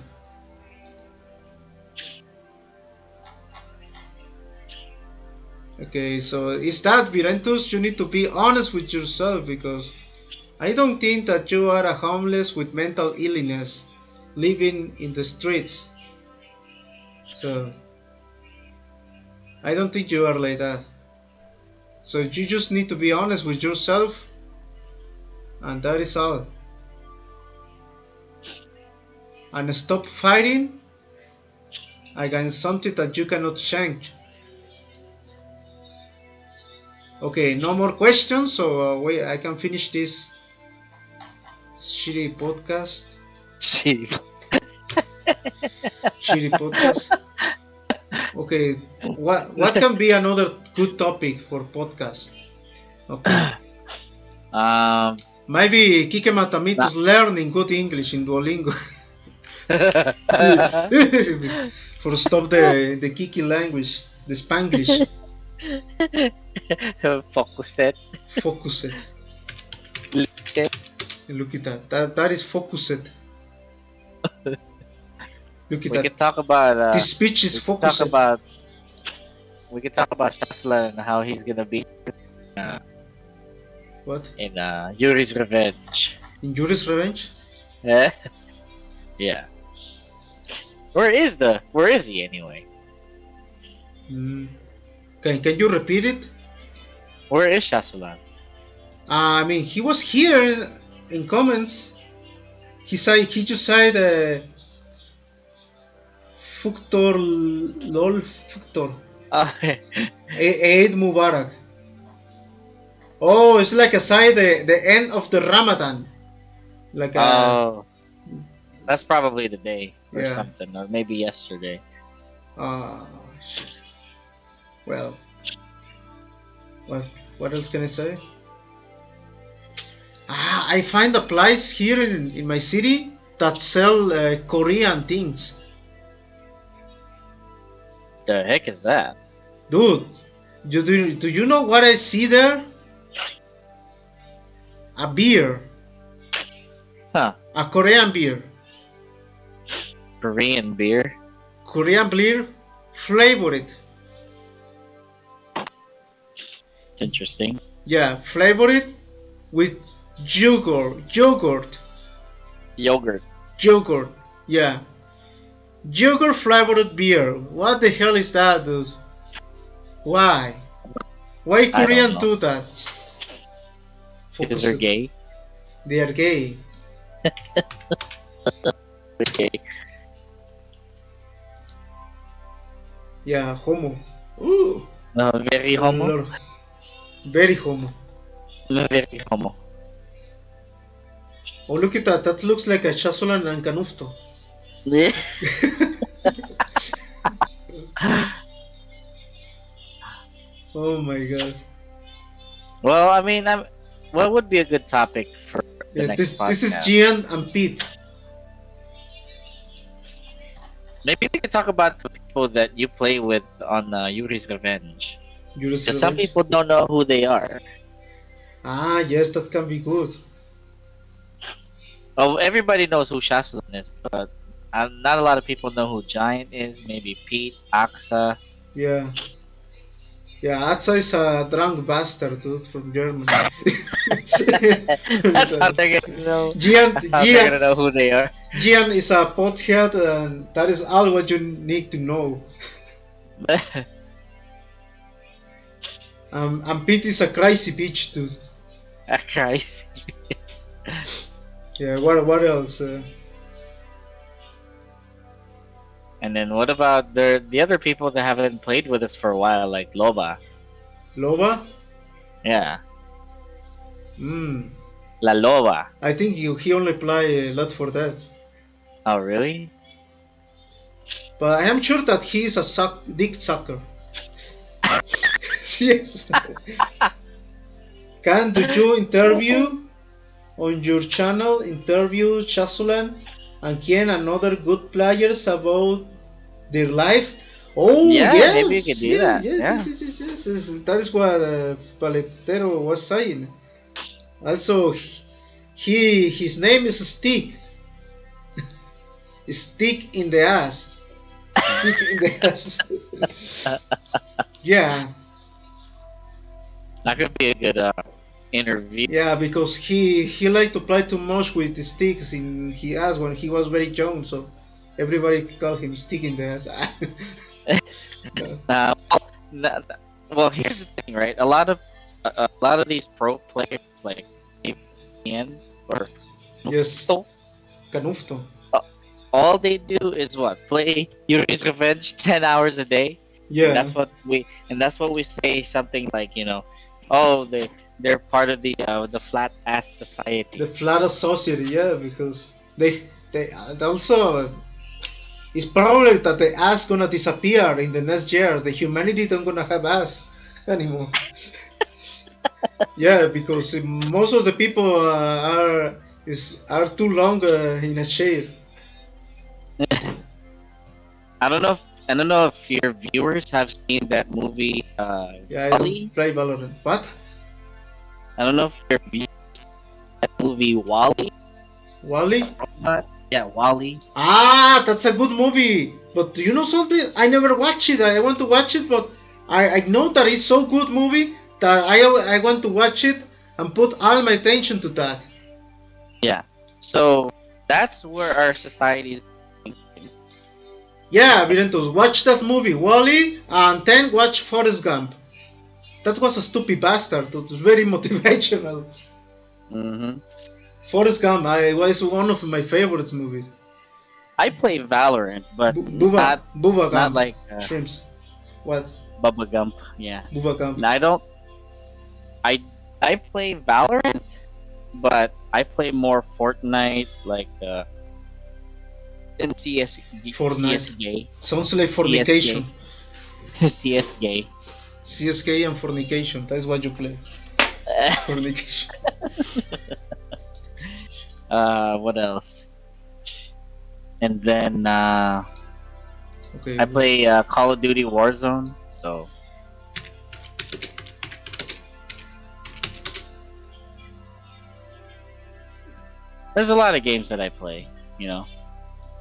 Okay, so is that Virentus? You need to be honest with yourself, because I don't think that you are a homeless with mental illness living in the streets. So I don't think you are like that. So you just need to be honest with yourself, and that is all. And stop fighting against something that you cannot change. Okay, no more questions, so wait, I can finish this shitty podcast. Shitty podcast. Okay, what can be another good topic for podcast? Okay. Maybe Kike Matamitos learning good English in Duolingo. For stop the Kiki language, the Spanglish. Focus it. Look at that. That is focused. Look at that. We can talk about this speech is focused. We can talk about Tesla and how he's gonna be what? In Yuri's Revenge. In Yuri's Revenge? Yeah. Yeah. Where is he anyway? Can you repeat it? Where is Shasulan? I mean, he was here in comments. He just said Fuktor lol Fuktor. Eid Mubarak. Oh, it's like a side the end of the Ramadan. Like that's probably the day or something, or maybe yesterday. Shit. Well, what else can I say? I find a place here in my city that sell Korean things. The heck is that? Dude, do you know what I see there? A beer. Huh. A Korean beer. Korean beer? Korean beer flavored. It's interesting. Yeah, flavored with yogurt. Yeah. Yogurt flavored beer. What the hell is that, dude? Why Koreans do that? Because they're gay. They are gay. Okay. Yeah, homo. Ooh. Very homo. Very homo. Very homo. Oh, look at that. That looks like a Chasolan and Canufto. Yeah. Oh my god. Well, I mean, what would be a good topic for the next podcast? This is Gian and Pete. Maybe we could talk about the people that you play with on Yuri's Revenge. Because some people don't know who they are. Ah, yes, that can be good. Oh, everybody knows who Shaslan is, but not a lot of people know who Giant is. Maybe Pete, Axa. Yeah. Yeah, Axa is a drunk bastard, dude, from Germany. That's how they're gonna know. Gian, they're gonna know who they are. Gian is a pothead, and that is all what you need to know. And Pete is a crazy bitch, dude. A crazy. Yeah. What else? And then what about the other people that haven't played with us for a while, like Loba? Loba? Yeah. Hmm. La Loba. I think he only play Left 4 Dead. Oh, really? But I am sure that he is a dick sucker. Yes. Can do you interview on your channel, interview Chasulan and Ken and other good players about their life? Oh Yeah, yes, maybe you could do that. Yes. That is what Paletero was saying. Also, his name is Stick. Stick in the ass. Stick in the ass. Yeah. That could be a good interview. Yeah, because he liked to play too much with the sticks in his ass when he was very young, so everybody called him Stick in the ass. uh, well, here's the thing, right? A lot of these pro players, like Ian or Yes. Canufto, Canufto. all they do is what? Play Yuri's Revenge 10 hours a day. Yeah. And that's what we say, something like, oh, they're part of the flat ass society. The flat society, yeah, because they also it's probably that the ass gonna disappear in the next years. The humanity don't gonna have ass anymore. Yeah, because most of the people are too long in a chair. I don't know if your viewers have seen that movie. Yeah, I Wall-E. don't play Valorant. What? I don't know if your viewers seen that movie Wall-E. Wall-E? Yeah, Wall-E. Ah, that's a good movie. But you know something? I never watched it. I want to watch it, but I know that it's so good movie that I want to watch it and put all my attention to that. Yeah. So that's where our society is. Yeah, Virentos, watch that movie, Wall-E, and then watch Forrest Gump. That was a stupid bastard. It was very motivational. Mm-hmm. Forrest Gump, was one of my favorite movies. I play Valorant, but Bubba Gump. not like Shrimps. What? Bubba Gump. Yeah. Bubba Gump. I don't. I play Valorant, but I play more Fortnite, like and Fortnite. CSGA. Sounds like fornication. CSGA. CSK and fornication. That's what you play. Fornication. What else? And then okay. I play Call of Duty Warzone. So there's a lot of games that I play.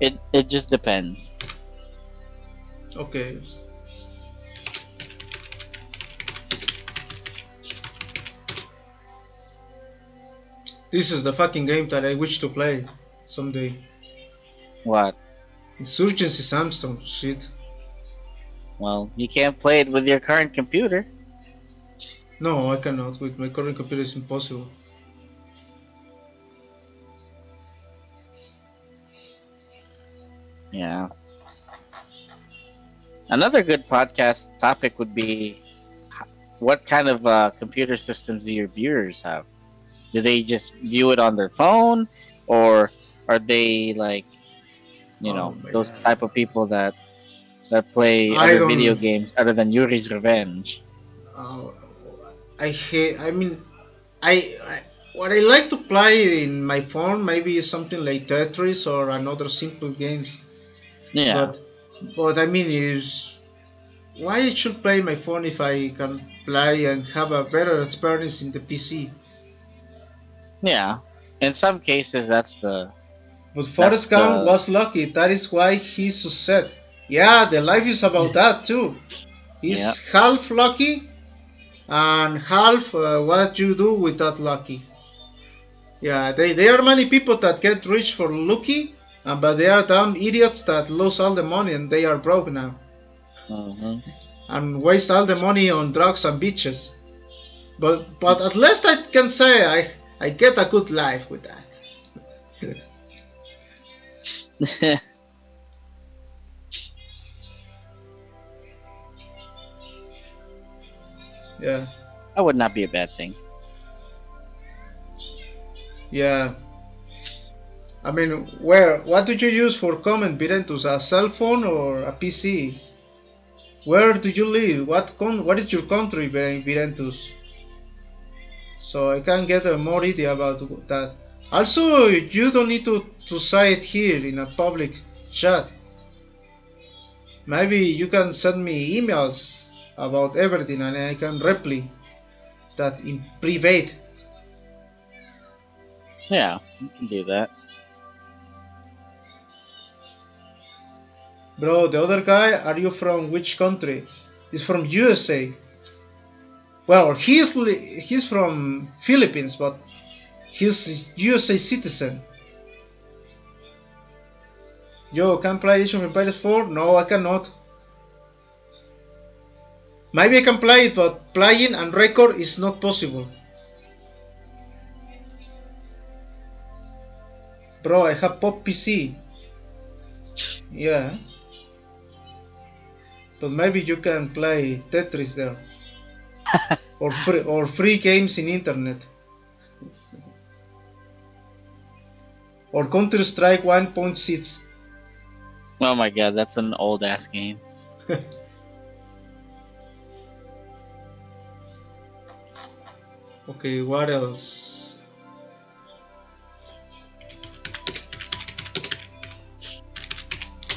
It just depends. Okay. This is the fucking game that I wish to play someday. What? Insurgency Sandstorm, shit. Well, you can't play it with your current computer. No, I cannot. With my current computer, it's impossible. Yeah. Another good podcast topic would be what kind of computer systems do your viewers have? Do they just view it on their phone, or are they like, those God. type of people that play other video games other than Yuri's Revenge? I hate. I mean, what I like to play in my phone maybe is something like Tetris or another simple games. Yeah. But I mean, is why I should play my phone if I can play and have a better experience in the PC? Yeah. In some cases, that's the. But Forrest Gump was lucky. That is why he's so sad. Yeah, the life is about that too. He's half lucky and half what you do with that lucky. Yeah, there are many people that get rich for lucky, but they are dumb idiots that lose all the money and they are broke now. Mm-hmm. And waste all the money on drugs and bitches. But at least I can say I get a good life with that. Yeah. That would not be a bad thing. Yeah. I mean, what do you use for comment, Virentus? A cell phone or a PC? Where do you live? What is your country, Virentus? So I can get a more idea about that. Also, you don't need to say it here in a public chat. Maybe you can send me emails about everything and I can reply that in private. Yeah, you can do that. Bro, the other guy, are you from which country? He's from USA. Well, he's from Philippines, but he's USA citizen. Yo, can play Age of Empires 4? No, I cannot. Maybe I can play it, but playing and record is not possible. Bro, I have Pop PC. Yeah. But maybe you can play Tetris there. or free games in internet. Or Counter-Strike 1.6. Oh my god, that's an old ass game. Okay, what else?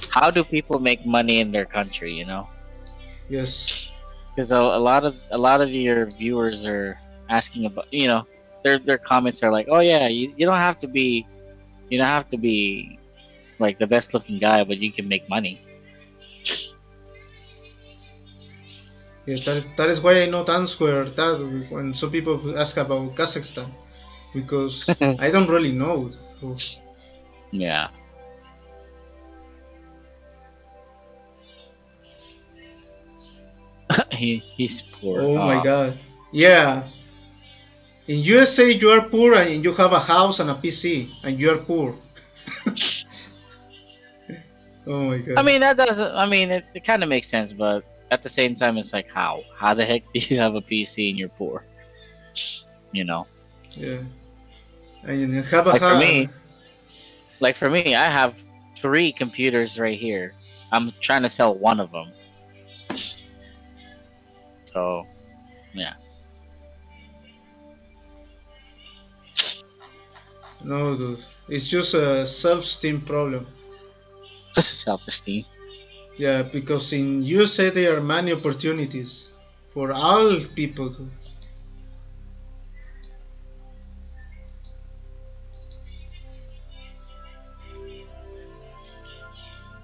How do people make money in their country, you know? Yes. Because a lot of your viewers are asking about, you know, their comments are like, oh yeah, you don't have to be like the best looking guy, but you can make money. Yes, that is why I not answer that when some people ask about Kazakhstan, because I don't really know. Yeah. He's poor. Oh my god. Yeah. In USA you are poor and you have a house and a PC and you are poor. Oh my god. I mean that doesn't. I mean it kind of makes sense, but at the same time, it's like how the heck do you have a PC and you're poor? You know. Yeah. And you have a like for me, I have 3 computers right here. I'm trying to sell one of them. So, yeah. No, dude. It's just a self-esteem problem. Self-esteem. Yeah, because in USA there are many opportunities for all people. Dude.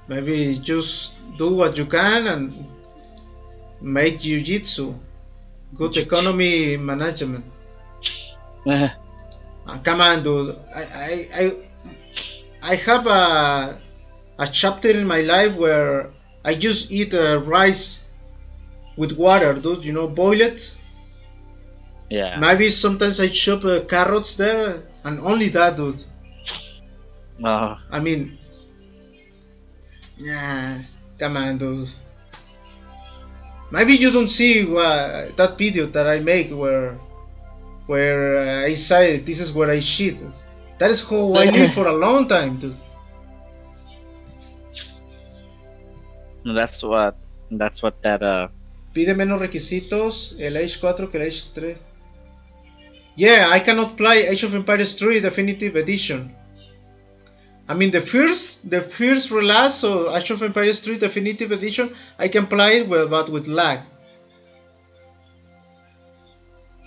Maybe just do what you can and make jiu-jitsu. Good economy management. Come on, dude. I have a chapter in my life where I just eat rice with water, dude. You know, boil it. Yeah. Maybe sometimes I chop carrots there, and only that, dude. I mean, yeah. Come on, dude. Maybe you don't see that video that I make where I say this is where I shit. That is how I live for a long time, dude. That's what that Pide menos requisitos el Age 4 que el Age 3. Yeah, I cannot play Age of Empires 3 Definitive Edition. I mean the first release of Age of Empires 3 Definitive Edition, I can play it but with lag.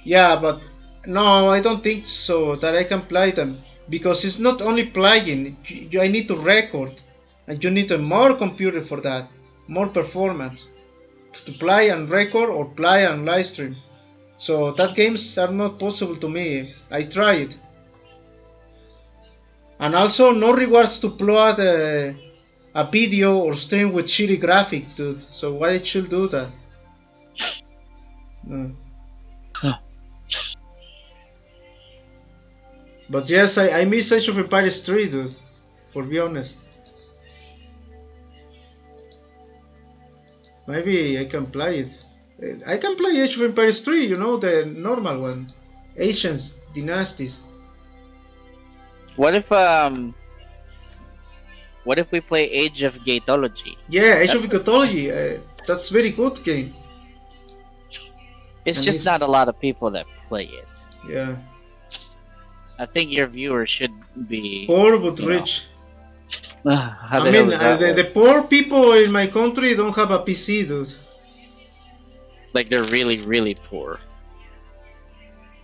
Yeah, but no, I don't think so that I can play them, because it's not only playing. I need to record, and you need a more computer for that, more performance to play and record or play and live stream. So that games are not possible to me. I tried. And also no rewards to upload a video or stream with shitty graphics, dude. So why I should do that? No. But yes, I miss Age of Empires 3, dude. For be honest. Maybe I can play it. I can play Age of Empires 3, you know, the normal one. Ancients, Dynasties. What if we play Age of Gatology? Yeah, Age of That's Ecology. That's very good game. It's And just it's, not a lot of people that play it. yeah, I think your viewers should be poor but you know. rich. How I the mean, hell does that the work? poor people in my country don't have a PC, dude. Like they're really, really poor.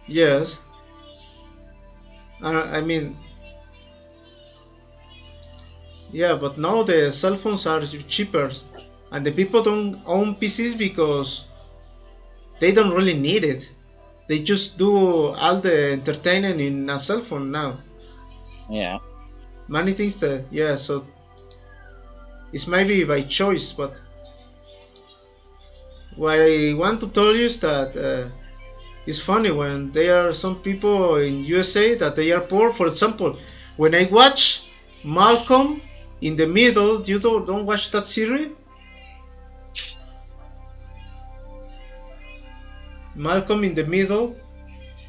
Yes. I mean, yeah, but now the cell phones are cheaper, and the people don't own PCs because they don't really need it. They just do all the entertainment in a cell phone now. Yeah. Many things that, yeah, so it's maybe by choice, but what I want to tell you is that it's funny when there are some people in USA that they are poor. For example, when I watch Malcolm in the Middle, you don't watch that series? Malcolm in the Middle.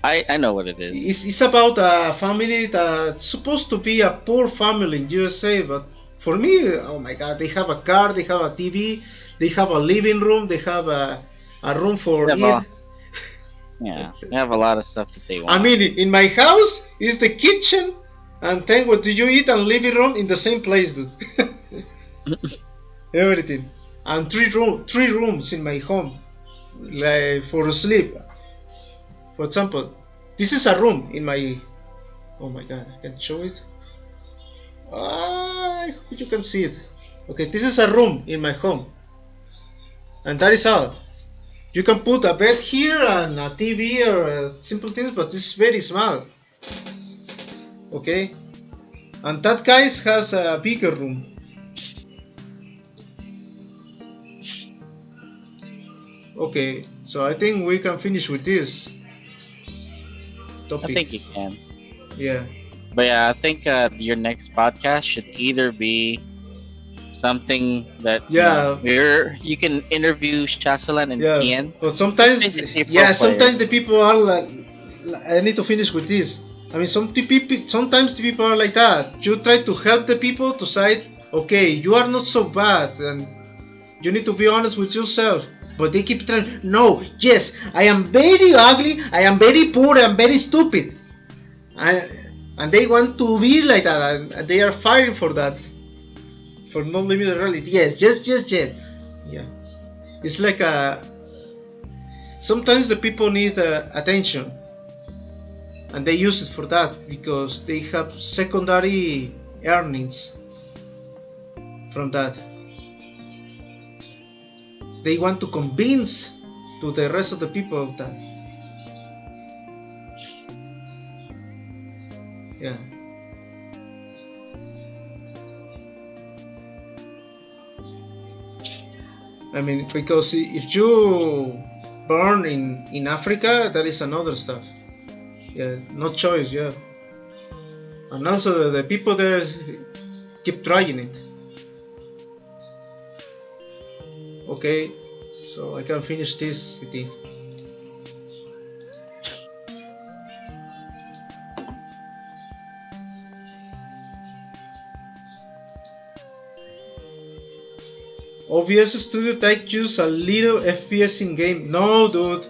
I know what it is. It's about a family that's supposed to be a poor family in USA, but for me, oh my god, they have a car, they have a TV, they have a living room, they have a room for eat. Yeah, they have a lot of stuff that they want. I mean, in my house is the kitchen, and then what do you eat and living room in the same place, dude. Everything, and three rooms in my home, like for sleep. For example, this is a room in my. Oh my god, I can show it. I hope you can see it. Okay, this is a room in my home, and that is all. You can put a bed here and a TV or simple things, but it's very small. Okay, and that guy has a bigger room. Okay, so I think we can finish with this topic. I think you can. Yeah. But yeah, I think your next podcast should either be something that you can interview Shasalan and Kian. But sometimes sometimes the people are like, I need to finish with this. I mean, sometimes the people are like that. You try to help the people to say, okay, you are not so bad, and you need to be honest with yourself. But they keep trying. No, yes, I am very ugly. I am very poor. I am very stupid. And they want to be like that, and they are fighting for that. For not living the reality. Yes. Yeah. It's like sometimes the people need attention, and they use it for that because they have secondary earnings from that. They want to convince to the rest of the people of that. Yeah. I mean, because if you born in Africa, that is another stuff. Yeah, no choice. Yeah, and also the people there keep trying it. Okay, so I can finish this, I think. OBS Studio Type use a little FPS in game. No, dude.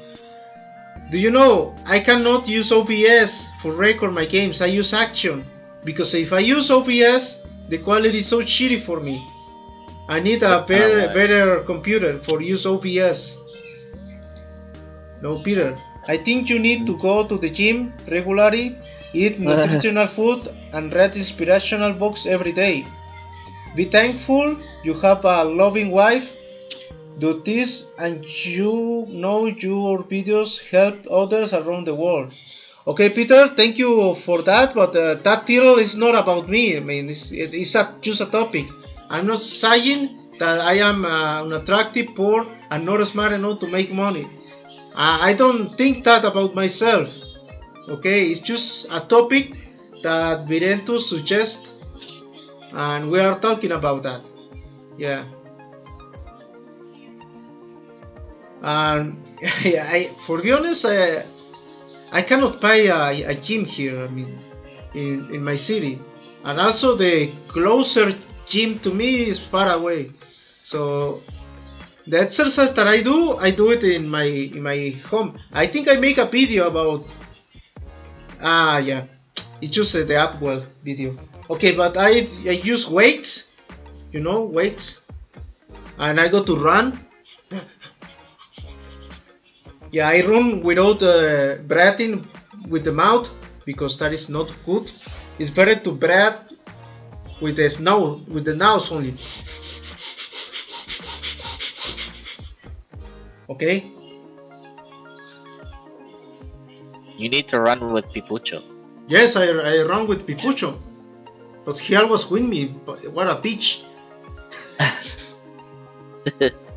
Do you know I cannot use OBS for record my games? I use Action because if I use OBS, the quality is so shitty for me. I need a better computer for use OBS. No, Peter. I think you need to go to the gym regularly, eat nutritional food, and read inspirational books every day. Be thankful you have a loving wife. Do this and you know your videos help others around the world. Okay, Peter, thank you for that, but that title is not about me. I mean, it's just a topic. I'm not saying that I am unattractive, poor, and not smart enough to make money. I don't think that about myself. Okay, it's just a topic that Virentus suggests, and we are talking about that. Yeah. And yeah, for be honest, I cannot pay a gym here. I mean, in my city, and also the closer gym to me is far away. So the exercise that I do it in my home. I think I make a video about. Yeah, it's just the Upwell video. Okay, but I use weights, weights, and I go to run. Yeah, I run without breathing with the mouth because that is not good. It's better to breathe with the nose only. Okay. You need to run with Pipucho. Yes, I run with Pipucho, but he always win me. What a bitch!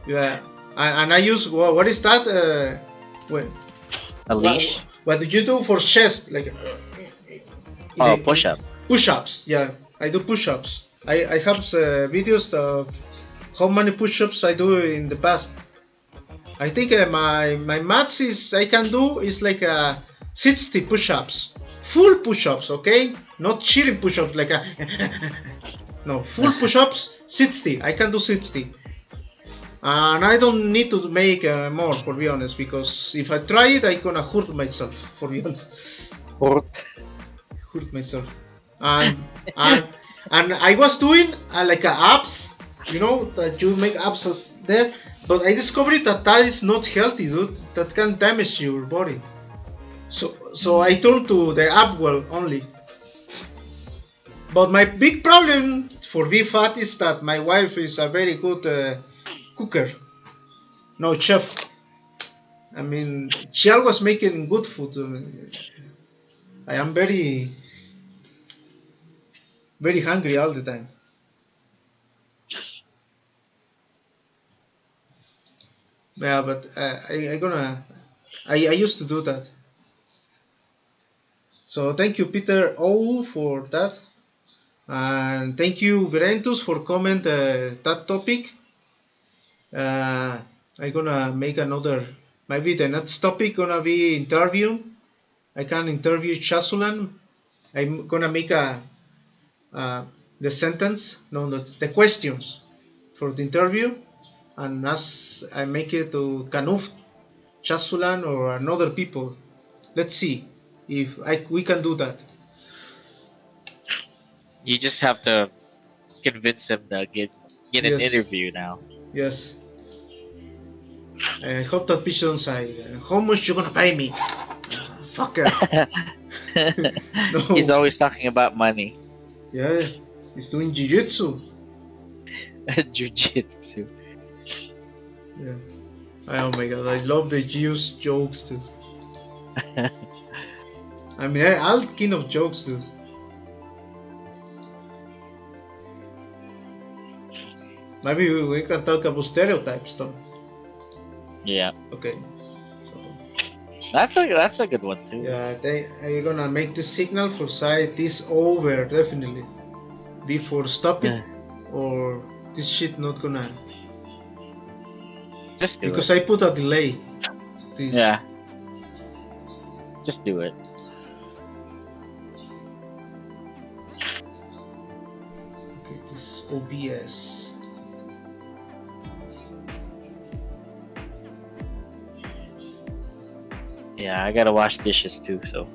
Yeah, and I use what is that? A leash? What do you do for chest? Like Push-up. Push-ups. Yeah, I do push-ups. I have videos of how many push-ups I do in the past. I think my max I can do is like 60 push-ups, full push-ups. Okay, not cheating push-ups like no, full push-ups 60. I can do 60. And I don't need to make more, for be honest, because if I try it, I'm gonna hurt myself, for be honest. Hurt myself. And I was doing like abs, that you make abs there, but I discovered that is not healthy, dude. That can damage your body. So I turned to the Upwell only. But my big problem for being fat is that my wife is a very good cooker, no chef. I mean, she always making good food. I am very, very hungry all the time. Yeah, but I used to do that. So thank you, Peter O, for that, and thank you, Virentus, for comment that topic. I'm gonna make another. Maybe the next topic gonna be interview. I can interview Chasulan. I'm gonna make the sentence, the questions for the interview, and as I make it to Kanuf, Chasulan, or another people. Let's see if we can do that. You just have to convince him to get an interview now. Yes. I hope that bitch don't say, how much you gonna pay me? Fucker. No. He's always talking about money. Yeah, he's doing jiu-jitsu. Jiu-jitsu. Yeah. Oh my god, I love the Jews jokes too. I mean, all kind of jokes too. Maybe we can talk about stereotypes though. Yeah. Okay. That's a good one too. Yeah, I'm gonna make the signal for side this over definitely before stop it, or this shit not gonna. Just do because it. I put a delay. This. Yeah. Just do it. Okay, this OBS. Yeah, I gotta wash dishes too, so.